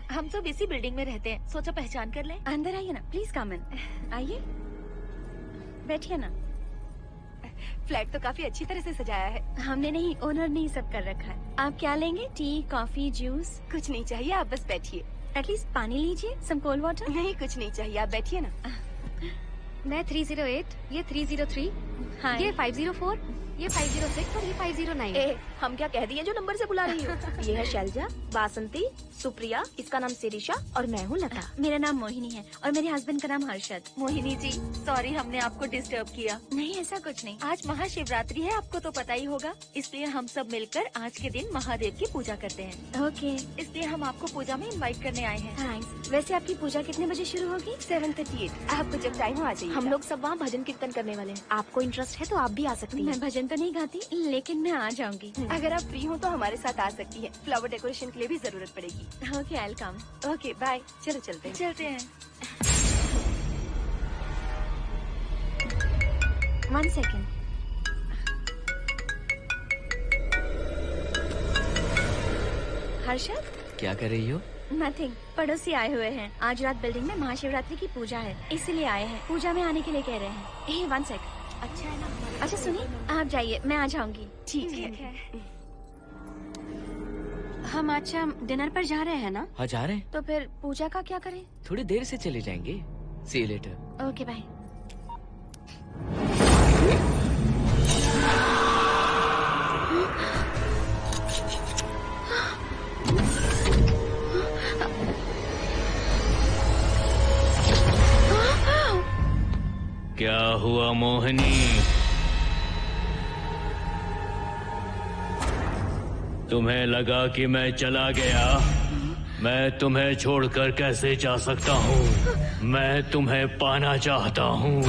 हम सब इसी बिल्डिंग में रहते हैं, सोचा पहचान कर लें। अंदर आइए ना, प्लीज कम इन। आइए, बैठिए ना। फ्लैट तो काफी अच्छी तरह से सजाया है। हमने नहीं, ओनर ने ही सब कर रखा है। आप क्या लेंगे? T, coffee, juice? कुछ नहीं चाहिए, आप बस बैठिए। एटलीस्ट पानी लीजिए, सम कोल्ड वाटर। नहीं, कुछ नहीं चाहिए, आप बैठिए ना। मैं 308, ये 303, हाँ, ये 504, ये 506 और ये 509। हम क्या कह दिए जो नंबर से बुला रही हो? ये है शैलजा, बासंती, सुप्रिया, इसका नाम शिरीषा और मैं हूँ लता। मेरा नाम मोहिनी है और मेरे हस्बैंड का नाम हर्षद। मोहिनी जी, सॉरी हमने आपको डिस्टर्ब किया। नहीं, ऐसा कुछ नहीं। आज महाशिवरात्रि है, आपको तो पता ही होगा, इसलिए हम सब मिलकर आज के दिन महादेव की पूजा करते हैं। ओके, इसलिए हम आपको पूजा में इनवाइट करने आए हैं। थैंक्स। वैसे आपकी पूजा कितने बजे शुरू होगी? 7:38। आपको जब टाइम हो आ जाइए। हम लोग सब वहाँ भजन कीर्तन करने वाले हैं। आपको इंटरेस्ट है तो आप भी आ सकती हैं। मैं भजन तो नहीं गाती, लेकिन मैं आ जाऊंगी। अगर आप फ्री हो तो हमारे साथ आ सकती है। फ्लावर डेकोरेशन के लिए भी जरूरत पड़ेगी। Okay, I will come. Okay, bye. चलो चलते हैं। चलते हैं। 1 सेकेंड। हर्षद, क्या कर रही हो? नथिंग। पड़ोसी आए हुए हैं। आज रात बिल्डिंग में महाशिवरात्रि की पूजा है, इसीलिए आए हैं। पूजा में आने के लिए कह रहे हैं। 1 सेकेंड। अच्छा है ना? अच्छा सुनिए, आप जाइए, मैं आ जाऊंगी। ठीक है। हम अच्छा डिनर पर जा रहे हैं ना? हाँ, जा रहे हैं। तो फिर पूजा का क्या करें? थोड़ी देर से चले जाएंगे। See you later. Okay, bye. क्या हुआ मोहिनी? तुम्हें लगा कि मैं चला गया? मैं तुम्हें छोड़कर कैसे जा सकता हूँ? मैं तुम्हें पाना चाहता हूँ।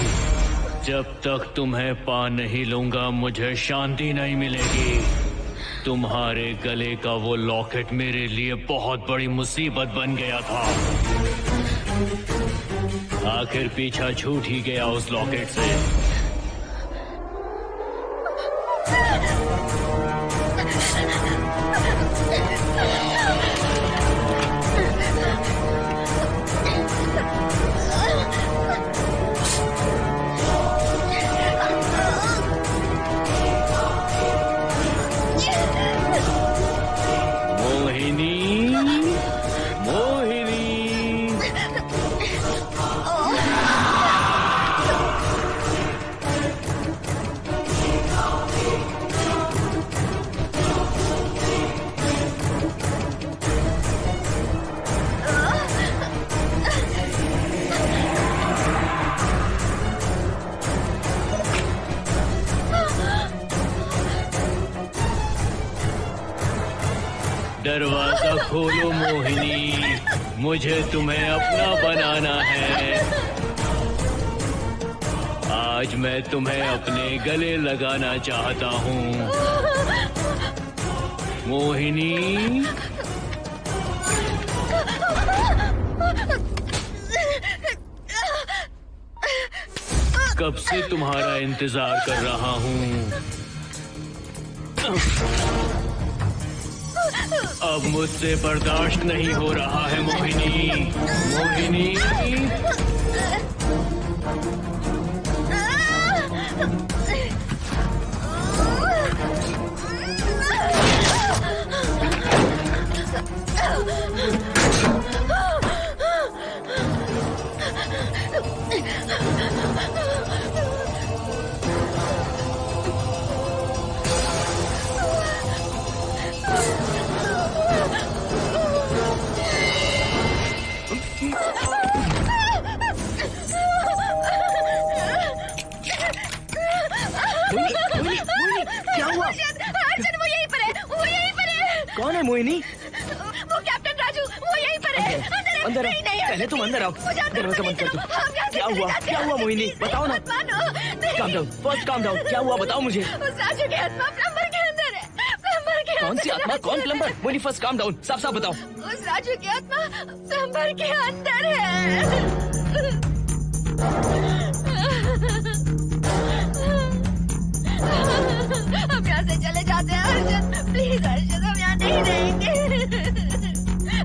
जब तक तुम्हें पा नहीं लूंगा मुझे शांति नहीं मिलेगी। तुम्हारे गले का वो लॉकेट मेरे लिए बहुत बड़ी मुसीबत बन गया था। आखिर पीछा छूट ही गया उस लॉकेट से। दरवाजा खोलो मोहिनी, मुझे तुम्हें अपना बनाना है। आज मैं तुम्हें अपने गले लगाना चाहता हूँ मोहिनी। कब से तुम्हारा इंतजार कर रहा हूँ। अब मुझसे बर्दाश्त नहीं हो रहा है मोहिनी। मोहिनी, क्या हुआ? अर्जुन, वो यहीं पर है, वो यहीं पर है। कौन है मोहिनी? वो कैप्टन राजू, वो यहीं पर है। अंदर है अंदर आओ। पहले तुम अंदर आओ। दरवाजा बंद कर दो। क्या हुआ मोहिनी, बताओ ना। Calm down, first calm down. क्या हुआ बताओ मुझे। उस राजू की आत्मा प्लम्बर के अंदर है। प्लम्बर के कौन सी आत्मा, कौन plumber? Mohini first calm down, साफ साफ बताओ। उस राजू की आत्मा प्लम्बर के अंदर है। हम यहाँ से चले जाते हैं हर्षद, प्लीज हर्षद, हम यहाँ नहीं रहेंगे।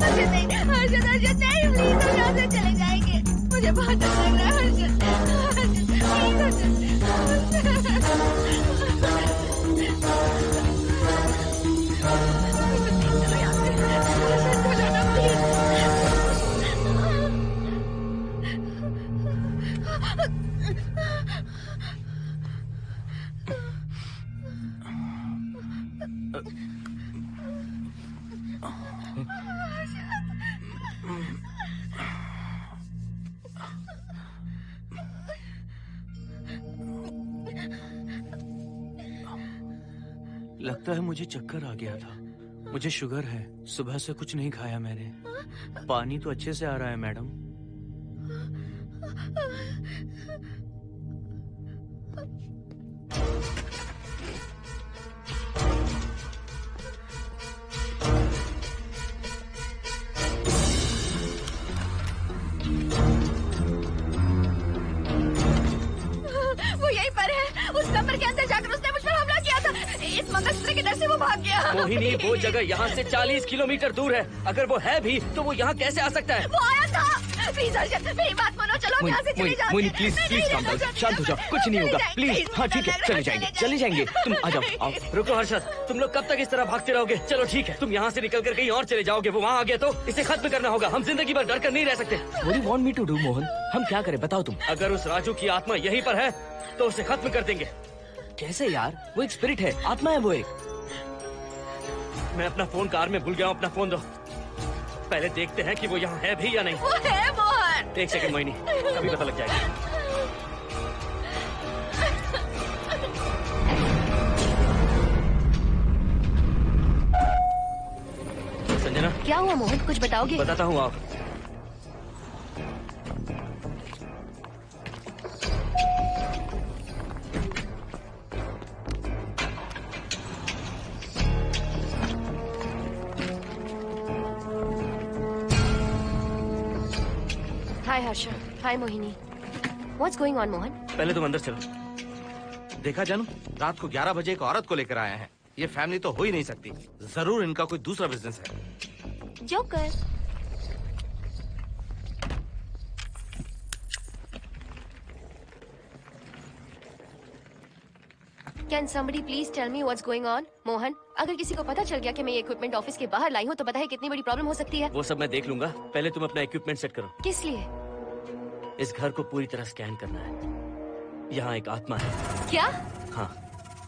हर्षद नहीं, हर्षद हर्षद नहीं, प्लीज हम यहाँ से चले जाएंगे। मुझे बहुत डर लग रहा है हर्षद, हर्षद प्लीज लगता है मुझे चक्कर आ गया था। मुझे शुगर है, सुबह से कुछ नहीं खाया मैंने। पानी तो अच्छे से आ रहा है मैडम। वो यहीं पर है। उस नंबर के अंदर जाकर उसने मुझ पर हमला किया था। इस मंगलसूत्र के डर से वो भाग गया। मोहिनी, वो जगह यहाँ से 40 किलोमीटर दूर है। अगर वो है भी तो वो यहाँ कैसे आ सकता है? वो आया था। प्लीज हर्षद, मेरी बात मानो, चलो हम यहाँ से चले जाते हैं। Mohini please please calm down, शांत हो जाओ, कुछ नहीं होगा प्लीज। हाँ ठीक है, चले जाएंगे। तुम आ जाओ, आओ। रुको हर्षद, तुम लोग कब तक इस तरह भागते रहोगे? चलो ठीक है, तुम यहाँ से निकल कर कहीं और चले जाओगे। वो वहाँ आ गया तो इसे खत्म करना होगा। हम जिंदगी भर डर कर नहीं रह सकते। What do you want me to do, Mohan? हम क्या करें बताओ तुम। अगर उस राजू की आत्मा यहीं पर है तो उसे खत्म कर देंगे। कैसे यार? वो एक स्पिरिट है, आत्मा है वो एक। मैं अपना फोन कार में भूल गया हूँ, अपना फोन दो। पहले देखते हैं कि वो यहाँ है भी या नहीं। वो है मोहन। एक सेकंड मोहिनी, अभी पता लग जाएगा। संजना, क्या हुआ मोहन, कुछ बताओगे? बताता हूँ आप। हाय हर्षा, हाय Mohini. What's going on, Mohan? पहले तुम अंदर चलो। देखा जानू, रात को 11 बजे एक औरत को लेकर आया है। ये फैमिली तो हो ही नहीं सकती। जरूर इनका कोई दूसरा बिजनेस है। Joker. Can somebody please tell me what's going on? Mohan, अगर किसी को पता चल गया कि मैं ये इक्विपमेंट ऑफिस के बाहर लाई हूँ तो पता है कितनी बड़ी प्रॉब्लम हो सकती है। वो सब मैं देख लूंगा, पहले तुम अपना इक्विपमेंट सेट करो। किस लिए? इस घर को पूरी तरह स्कैन करना है। यहाँ एक आत्मा है। क्या? हाँ,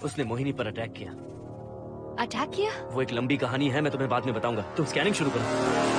उसने मोहिनी पर अटैक किया। अटैक किया? वो एक लंबी कहानी है, मैं तुम्हें बाद में बताऊंगा। तुम स्कैनिंग शुरू करो।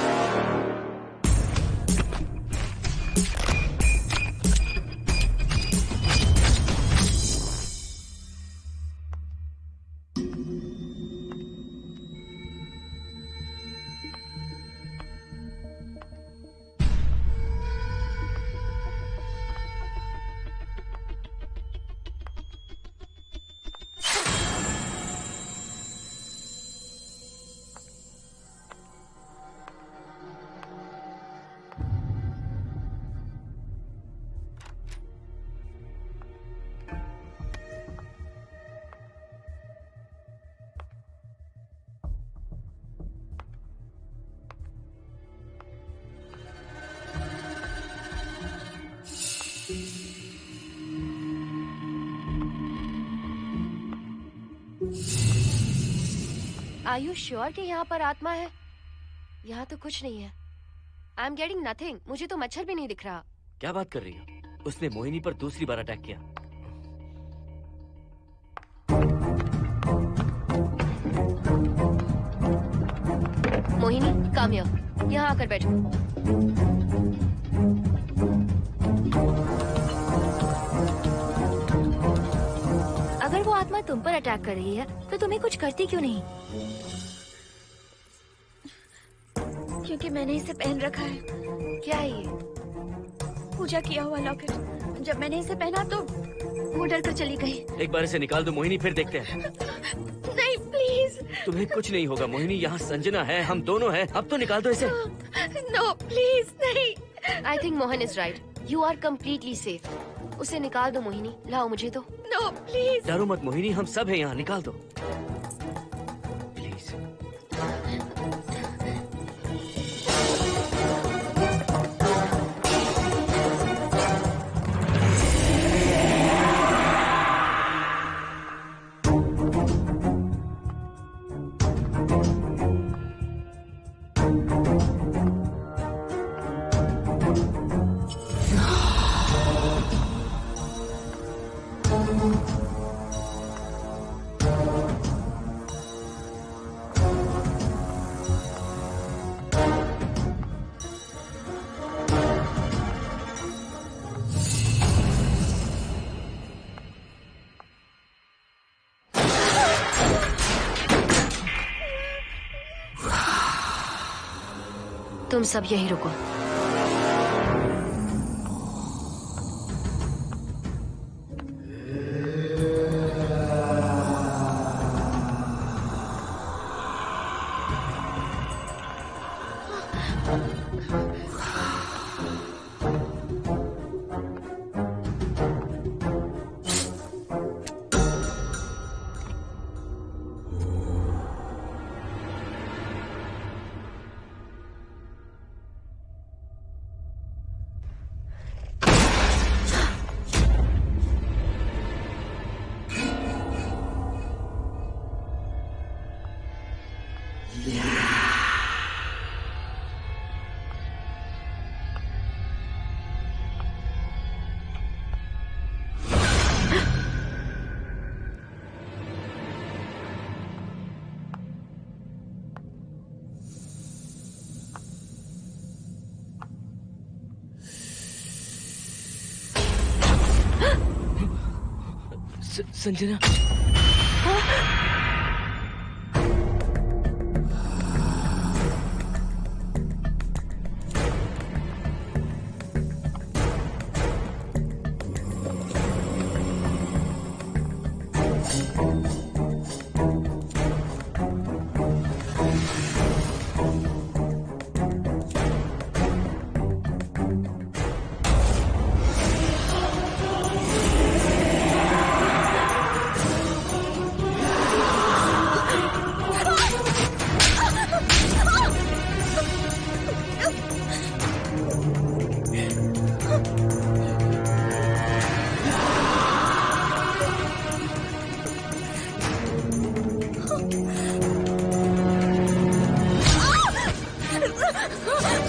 Are you sure कि यहाँ पर आत्मा है? यहाँ तो कुछ नहीं है। I am getting nothing. मुझे तो मच्छर भी नहीं दिख रहा। क्या बात कर रही हो? उसने मोहिनी पर दूसरी बार अटैक किया। Mohini, come here. यहाँ आकर बैठो। अगर वो आत्मा तुम पर अटैक कर रही है तो तुम्हें कुछ करती क्यों नहीं? क्योंकि मैंने इसे पहन रखा है। क्या है ये? पूजा किया हुआ लॉकेट। जब मैंने इसे पहना तो वो डर कर चली गई। एक बार इसे निकाल दो मोहिनी, फिर देखते हैं। नहीं प्लीज। तुम्हें कुछ नहीं होगा मोहिनी, यहाँ संजना है, हम दोनों हैं। अब तो निकाल दो इसे। नो प्लीज नहीं। I think Mohan is right. You are completely safe. उसे निकाल दो मोहिनी। लाओ मुझे तो। No please. डरो मत मोहिनी, हम सब हैं यहाँ, निकाल दो प्लीज। तुम सब यही रुको। संजना।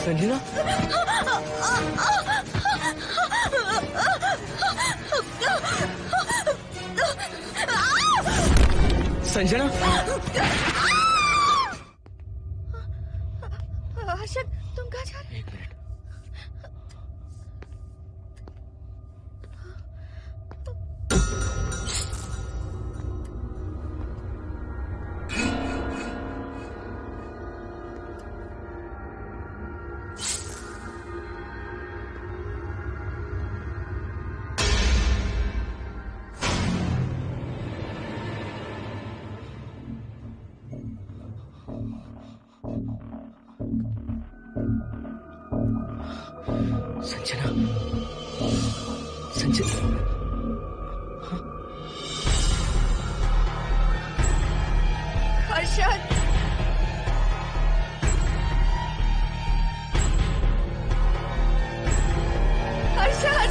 संजना। संजना। हर्षद, तुम कहाँ जा रहे? एक मिनट। संजना। संजना। हर्षद। हर्षद।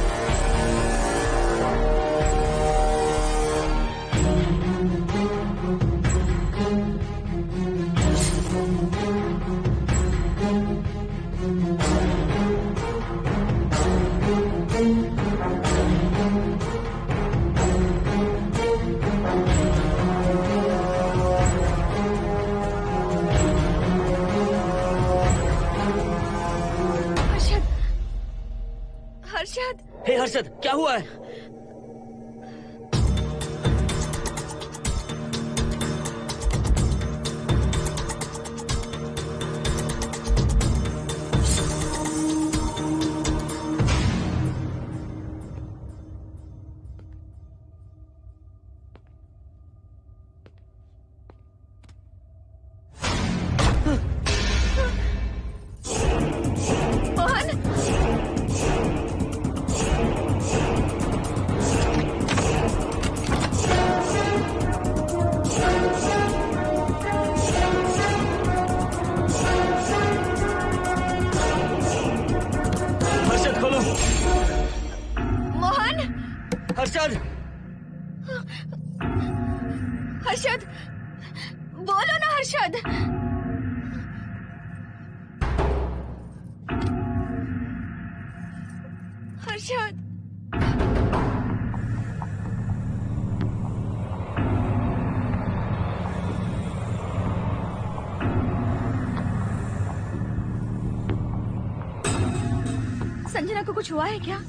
हर्षद। हे हर्षद, क्या हुआ है? हर्षद, हर्षद, बोलो ना हर्षद। हर्षद, संजना को कुछ हुआ है क्या?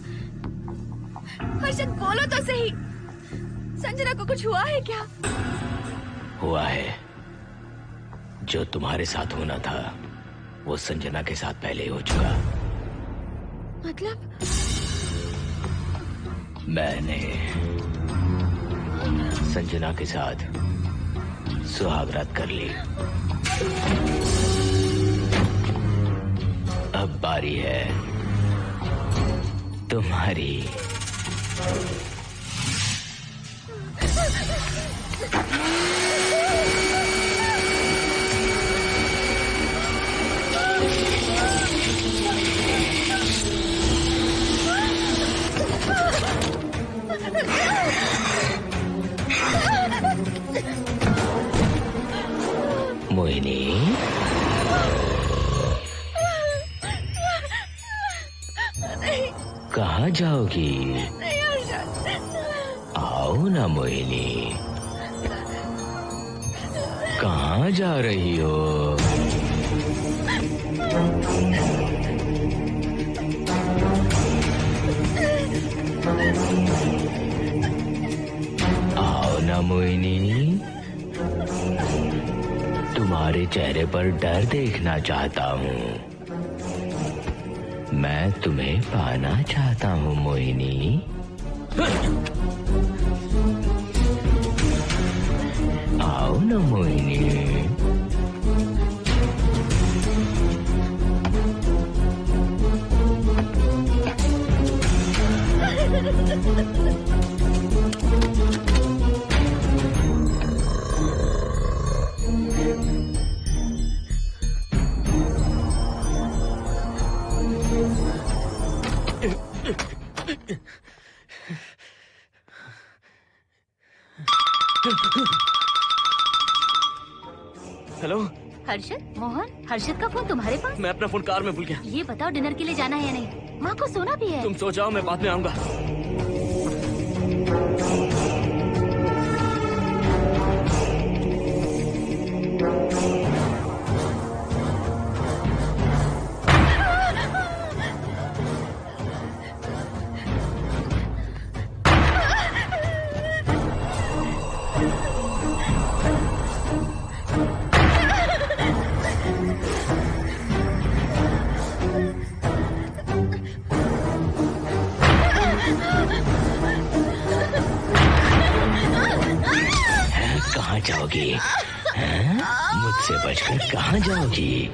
हर्षद बोलो तो सही, संजना को कुछ हुआ है क्या? हुआ है। जो तुम्हारे साथ होना था वो संजना के साथ पहले ही हो चुका। मतलब? मैंने संजना के साथ सुहागरात कर ली। अब बारी है तुम्हारी। मोहिनी, कहाँ जाओगी? आओ ना मोहिनी, कहाँ जा रही हो? आओ ना मोहिनी, तुम्हारे चेहरे पर डर देखना चाहता हूँ। मैं तुम्हें पाना चाहता हूँ मोहिनी। आओ ना मोहिनी। हेलो हर्षद, मोहन, हर्षद का फोन तुम्हारे पास? मैं अपना फोन कार में भूल गया। ये बताओ डिनर के लिए जाना है या नहीं? माँ को सोना भी है। तुम सो जाओ, मैं बाद में आऊंगा। कहाँ जाओगी? मुझसे बचकर कहाँ जाओगी?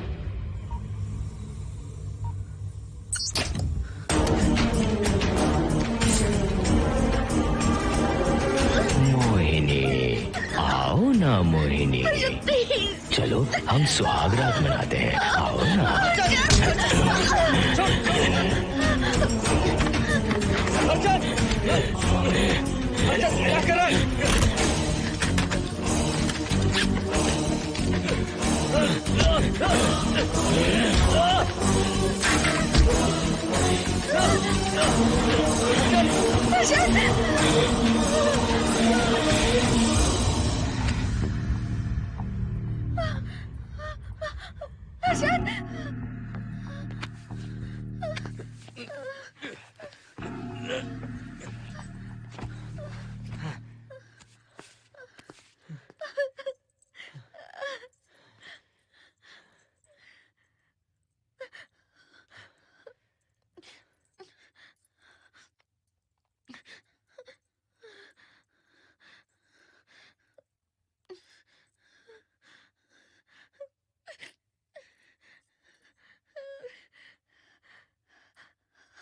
मोहिनी, आओ ना मोहिनी। चलो हम सुहागरात मनाते हैं, आओ ना। क्या कर रहा है?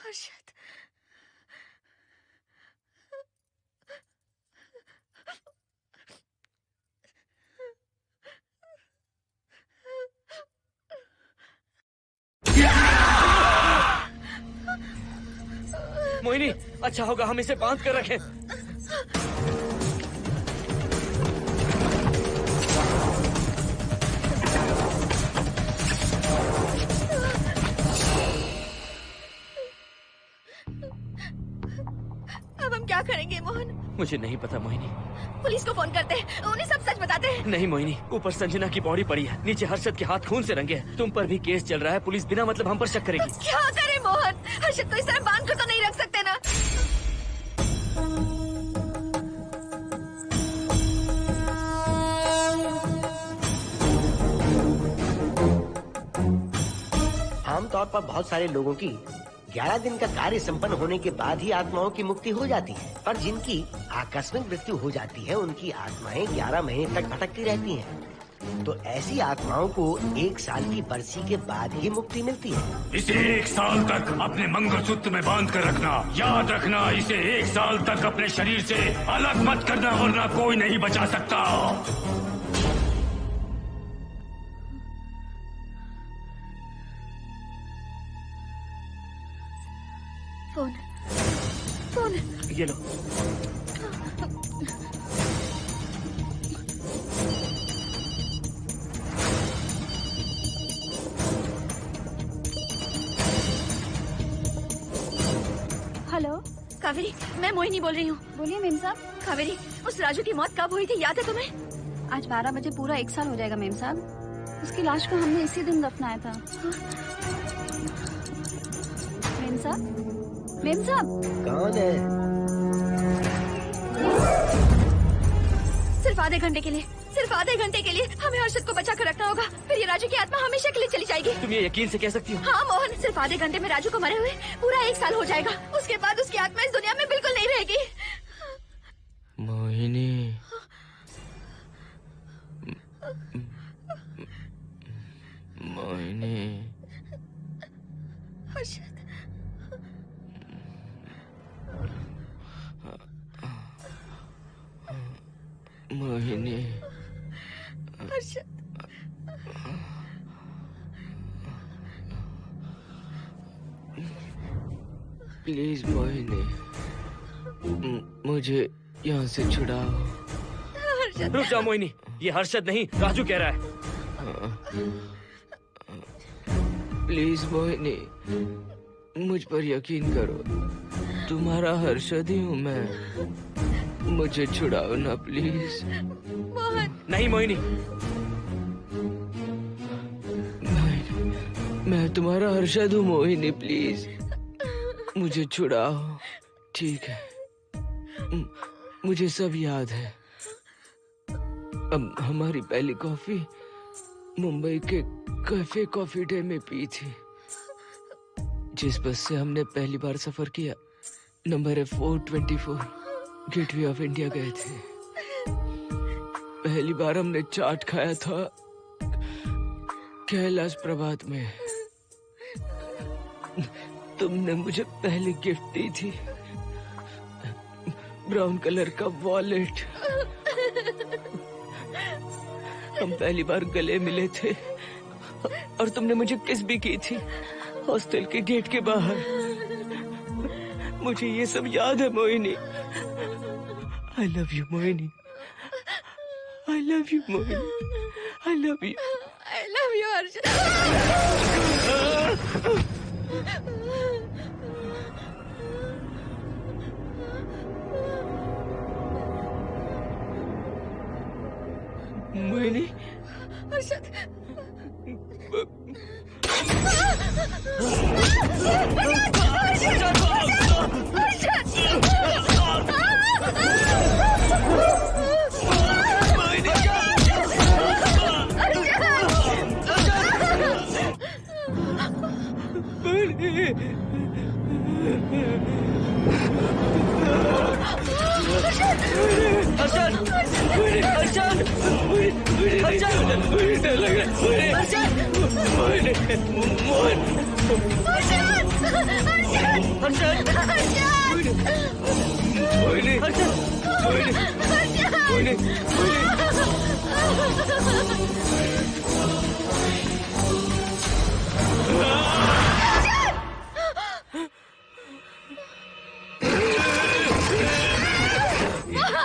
हर्षद, मोहिनी, अच्छा होगा हम इसे बांध कर रखें। हम क्या करेंगे मोहन? मुझे नहीं पता मोहिनी। पुलिस को फोन करते हैं, उन्हें सब सच बताते हैं। नहीं मोहिनी, ऊपर संजना की बॉडी पड़ी है, नीचे हर्षद के हाथ खून से रंगे हैं। तुम पर भी केस चल रहा है, पुलिस बिना मतलब हम पर शक करेगी। क्या करे मोहन? हर्षद को इस तरह बांध कर तो नहीं रख सकते ना। आमतौर पर बहुत सारे लोगों की 11 दिन का कार्य संपन्न होने के बाद ही आत्माओं की मुक्ति हो जाती है, पर जिनकी आकस्मिक मृत्यु हो जाती है उनकी आत्माएं 11 महीने तक भटकती रहती हैं। तो ऐसी आत्माओं को 1 साल की बरसी के बाद ही मुक्ति मिलती है। इसे 1 साल तक अपने मंगलसूत्र में बांध कर रखना। याद रखना, इसे 1 साल तक अपने शरीर से अलग मत करना, वरना कोई नहीं बचा सकता। फोन ये लो। हेलो कावेरी, मैं मोहिनी बोल रही हूँ। बोलिए मेम साहब। कावेरी, उस राजू की मौत कब हुई थी, याद है तुम्हें? आज 12 बजे पूरा 1 साल हो जाएगा मेम साहब। उसकी लाश को हमने इसी दिन दफनाया था। मेम साहब, मेम साहब। कौन है? सिर्फ आधे घंटे के लिए, सिर्फ आधे घंटे के लिए हमें हर्षद को बचा कर रखना होगा, फिर ये राजू की आत्मा हमेशा के लिए चली जाएगी। तुम ये यकीन से कह सकती हो? हाँ मोहन, सिर्फ आधे घंटे में राजू को मरे हुए पूरा 1 साल हो जाएगा। उसके बाद उसकी आत्मा इस दुनिया में बिल्कुल नहीं रहेगी। मोहिनी, मोहिनी। हर्षद, मोहिनी। हर्षद, प्लीज मोहिनी, मुझे यहाँ से छुड़ाओ। हर्षद। रुक जाओ मोहिनी, ये हर्षद नहीं राजू कह रहा है। प्लीज मोहिनी, मुझ पर यकीन करो, तुम्हारा हर्षद ही हूँ मैं। मुझे छुड़ाओ ना प्लीज। मोहन। नहीं मोहिनी, मैं तुम्हारा हर्षद हूँ मोहिनी, प्लीज मुझे छुड़ाओ। ठीक है, मुझे सब याद है। अब हमारी पहली कॉफी मुंबई के कैफे कॉफी डे में पी थी। जिस बस से हमने पहली बार सफर किया, नंबर है 424, गेटवे ऑफ इंडिया गए थे। पहली बार हमने चाट खाया था कैलाश प्रभात में। तुमने मुझे पहली गिफ्ट दी थी, ब्राउन कलर का वॉलेट। हम पहली बार गले मिले थे और तुमने मुझे किस भी की थी हॉस्टल के गेट के बाहर। मुझे ये सब याद है Mohini. I love you Mohini, I love you Mohini, I love you, I love you Harshad. Mohini. Harshad.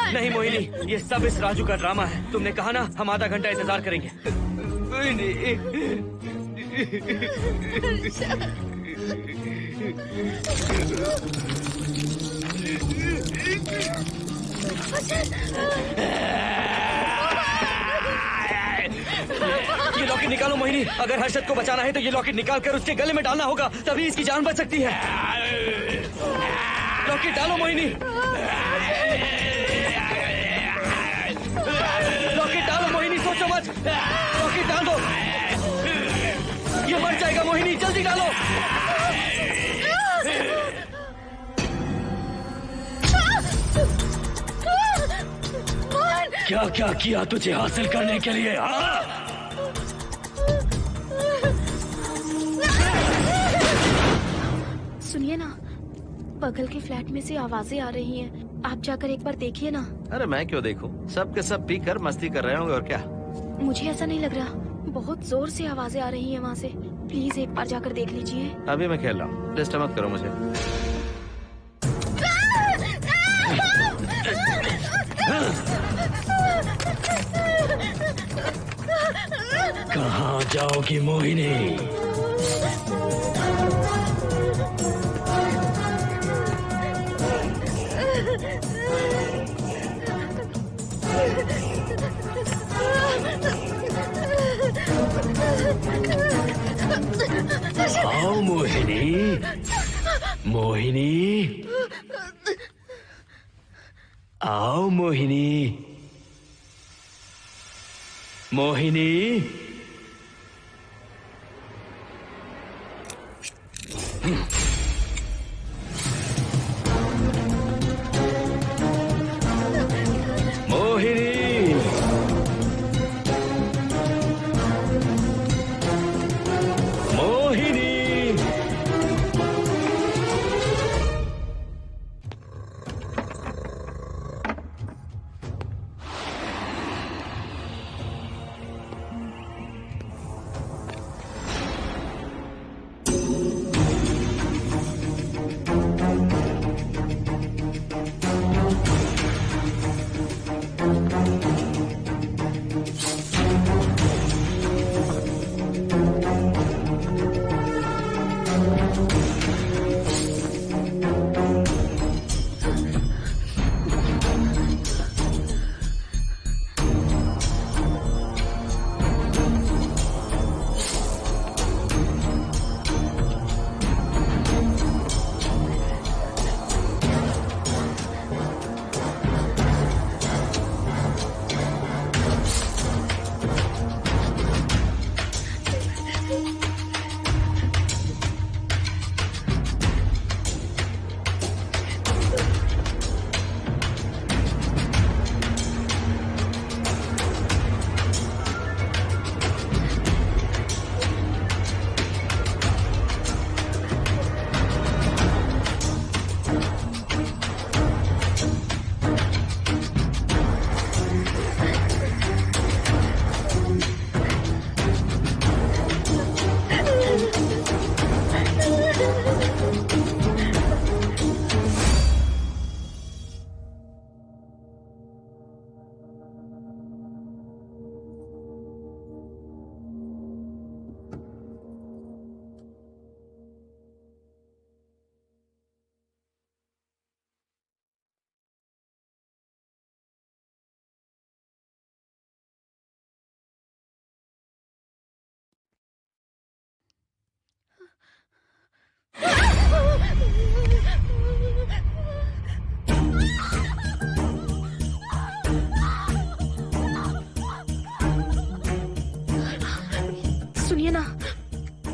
नहीं मोहिनी, ये सब इस राजू का ड्रामा है। तुमने कहा ना हम आधा घंटा इंतजार करेंगे। ये लॉकेट निकालो मोहिनी। अगर हर्षद को बचाना है तो ये लॉकेट निकाल कर उसके गले में डालना होगा, तभी इसकी जान बच सकती है। लॉकेट डालो मोहिनी। लॉकेट डालो मोहिनी, सोचो मत। लॉकेट डाल दो। ये मर जाएगा मोहिनी, जल्दी डालो। क्या क्या किया तुझे हासिल करने के लिए? सुनिए ना, बगल के फ्लैट में से आवाजें आ रही हैं। आप जाकर एक बार देखिए ना। अरे मैं क्यों देखूं? सब के सब पी कर मस्ती कर रहे होंगे और क्या। मुझे ऐसा नहीं लग रहा, बहुत जोर से आवाजें आ रही हैं वहाँ से। प्लीज एक बार जाकर देख लीजिए। अभी मैं खेल रहा हूँ, डिस्टर्ब मत करो मुझे। कहाँ जाओगी मोहिनी? आओ मोहिनी, मोहिनी, आओ मोहिनी, मोहिनी। सुनिए ना,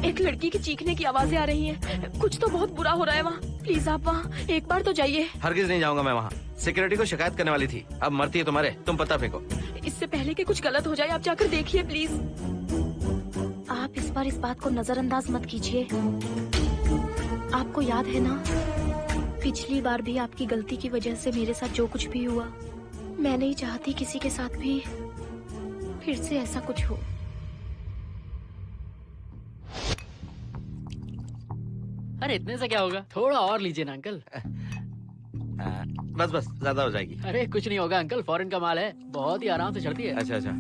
एक लड़की की चीखने की आवाजें आ रही हैं। कुछ तो बहुत बुरा हो रहा है वहाँ। प्लीज आप वहाँ एक बार तो जाइए। हरगिज नहीं जाऊंगा मैं वहाँ। सिक्योरिटी को शिकायत करने वाली थी, अब मरती है तुम्हारे, तुम पता फेंको। इससे पहले कि कुछ गलत हो जाए, आप जाकर देखिए प्लीज। आप इस बार इस बात को नजरअंदाज मत कीजिए। आपको याद है ना, पिछली बार भी आपकी गलती की वजह से मेरे साथ जो कुछ भी हुआ, मैं नहीं चाहती किसी के साथ भी फिर से ऐसा कुछ हो। अरे इतने से क्या होगा, थोड़ा और लीजिए ना अंकल। बस बस, ज्यादा हो जाएगी। अरे कुछ नहीं होगा अंकल, फॉरेन का माल है, बहुत ही आराम से चढ़ती है। अच्छा अच्छा।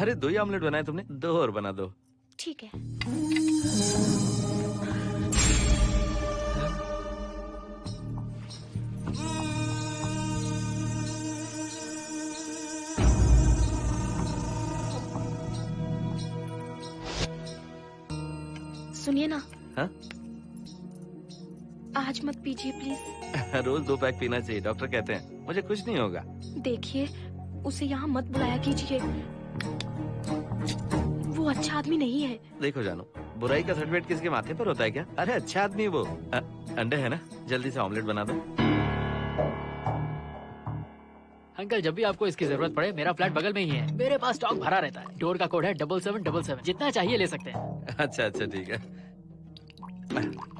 अरे 2 ही ऑमलेट बनाए तुमने, 2 और बना दो। ठीक है। आज मत पीजिए प्लीज। रोज 2 पैक पीना चाहिए, डॉक्टर कहते हैं। मुझे कुछ नहीं होगा। देखिए, उसे यहाँ मत बुलाया कीजिए, वो अच्छा आदमी नहीं है। देखो जानू, बुराई का सर्टिफिकेट किसके माथे पर होता है क्या? अरे अच्छा आदमी है वो। अंडे है ना, जल्दी से ऑमलेट बना दो। अंकल, जब भी आपको इसकी जरूरत पड़े, मेरा फ्लैट बगल में ही है। मेरे पास स्टॉक भरा रहता है। डोर का कोड है 7777। जितना चाहिए ले सकते हैं। अच्छा अच्छा ठीक है,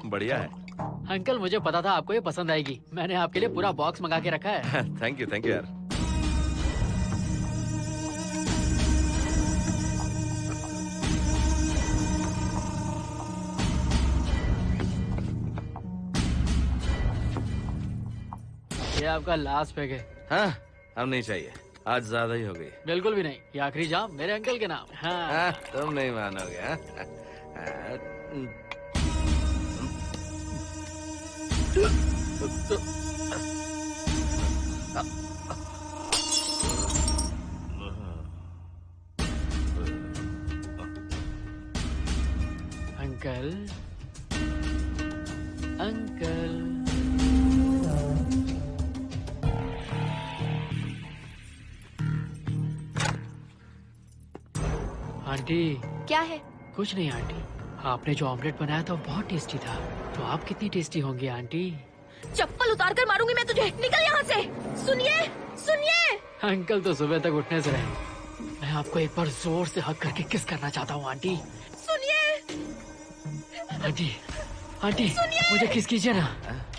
बढ़िया है। अंकल, मुझे पता था आपको ये पसंद आएगी। मैंने आपके लिए पूरा बॉक्स मंगा के रखा है। थैंक यू यार। ये आपका लास्ट पैक है। हाँ, अब नहीं चाहिए, आज ज्यादा ही हो गई। बिल्कुल भी नहीं, ये आखिरी जाम मेरे अंकल के नाम। हाँ। तुम नहीं मानोगे। Uncle, uncle, aunty. क्या है? कुछ नहीं आंटी, आपने जो ऑमलेट बनाया था वो बहुत टेस्टी था। तो आप कितनी टेस्टी होंगी आंटी? चप्पल उतार कर मारूंगी मैं तुझे। निकल यहाँ से। सुनिए, सुनिए। अंकल तो सुबह तक उठने से रहे। मैं आपको एक बार जोर से हक करके किस करना चाहता हूँ आंटी। सुनिए। आंटी, आंटी, मुझे किस कीजिए ना।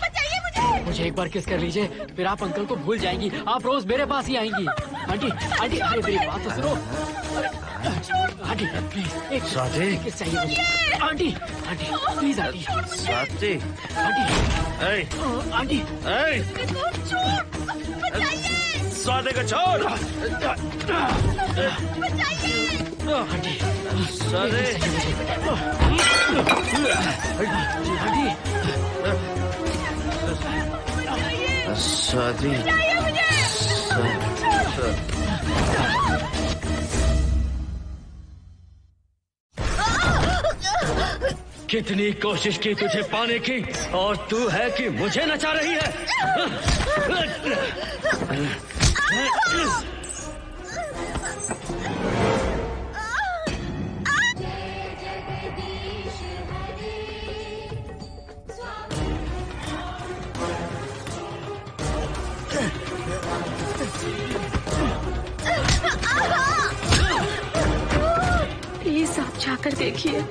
बचाइए मुझे। मुझे एक बार किस कर लीजिए, फिर आप अंकल को भूल जाएंगी। आप रोज मेरे पास ही आएंगी। आंटी, आंटी, अरे मेरी बात तो सुनो। आंटी प्लीज, एक स्वाति, किस चाहिए मुझे। Aunty, aunty please aunty. Swati, aunty, aunty, Swati को छोड़। आंटी, स्वाति, स्वाति, कितनी कोशिश की तुझे पाने की, और तू है कि मुझे नचा रही है। प्लीज आप जाकर देखिए।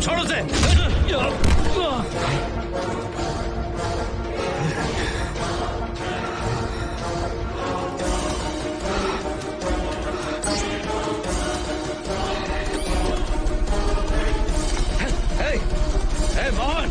छोड़ो से। Hey, Mohan!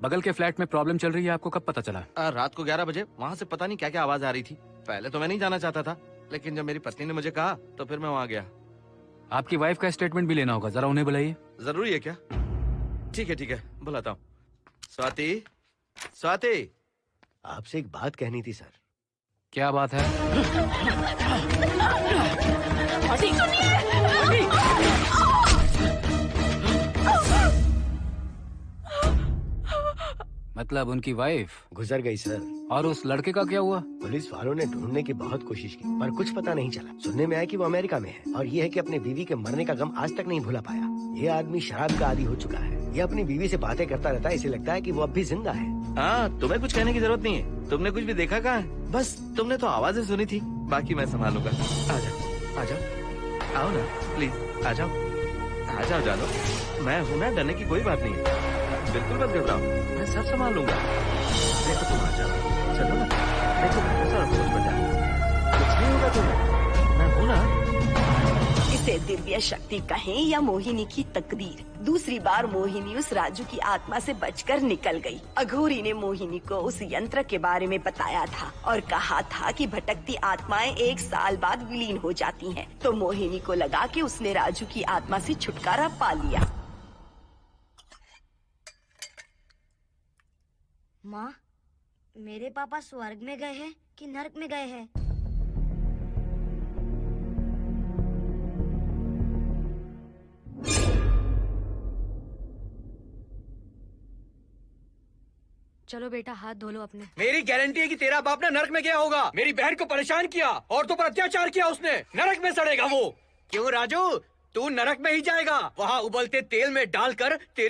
बगल के फ्लैट में प्रॉब्लम चल रही है, आपको कब पता चला? रात को 11 बजे वहाँ से पता नहीं क्या क्या आवाज आ रही थी। पहले तो मैं नहीं जाना चाहता था, लेकिन जब मेरी पत्नी ने मुझे कहा तो फिर मैं वहाँ गया। आपकी वाइफ का स्टेटमेंट भी लेना होगा, जरा उन्हें बुलाइए। जरूरी है क्या? ठीक है, बुलाता हूँ। स्वाति, स्वाति, आपसे एक बात कहनी थी सर। क्या बात है? मतलब उनकी वाइफ गुजर गई सर। और उस लड़के का क्या हुआ? पुलिस वालों ने ढूंढने की बहुत कोशिश की पर कुछ पता नहीं चला। सुनने में आया कि वो अमेरिका में है और ये है कि अपने बीवी के मरने का गम आज तक नहीं भुला पाया। ये आदमी शराब का आदी हो चुका है। ये अपनी बीवी से बातें करता रहता है, इसे लगता है कि वो अब भी जिंदा है। हाँ, तुम्हें कुछ कहने की जरूरत नहीं है। तुमने कुछ भी देखा कहाँ है? बस तुमने तो आवाजें सुनी थी, बाकी मैं संभालूंगा। आ जाओ, आओ ना प्लीज, आ जाओ जानो। मैं हूँ ना, डरने की कोई बात नहीं है। बिल्कुल मत घबराओ, मैं सब संभाल लूंगा। देखो तुम आ जाओ, चलो ना। देखो कुछ नहीं होगा तुम्हें, मैं हूँ ना। इसे दिव्य शक्ति कहें या मोहिनी की तकदीर, दूसरी बार मोहिनी उस राजू की आत्मा से बचकर निकल गई। अघोरी ने मोहिनी को उस यंत्र के बारे में बताया था और कहा था कि भटकती आत्माएं 1 साल बाद विलीन हो जाती हैं। तो मोहिनी को लगा कि उसने राजू की आत्मा से छुटकारा पा लिया। माँ, मेरे पापा स्वर्ग में गए हैं कि नरक में गए हैं? चलो बेटा, हाथ धो लो अपने। मेरी गारंटी है कि तेरा बाप ना नरक में गया होगा। मेरी बहन को परेशान किया, औरतों पर अत्याचार किया उसने। नरक में सड़ेगा वो। क्यों राजू, तू नरक में ही जाएगा। वहाँ उबलते तेल में डालकर तेल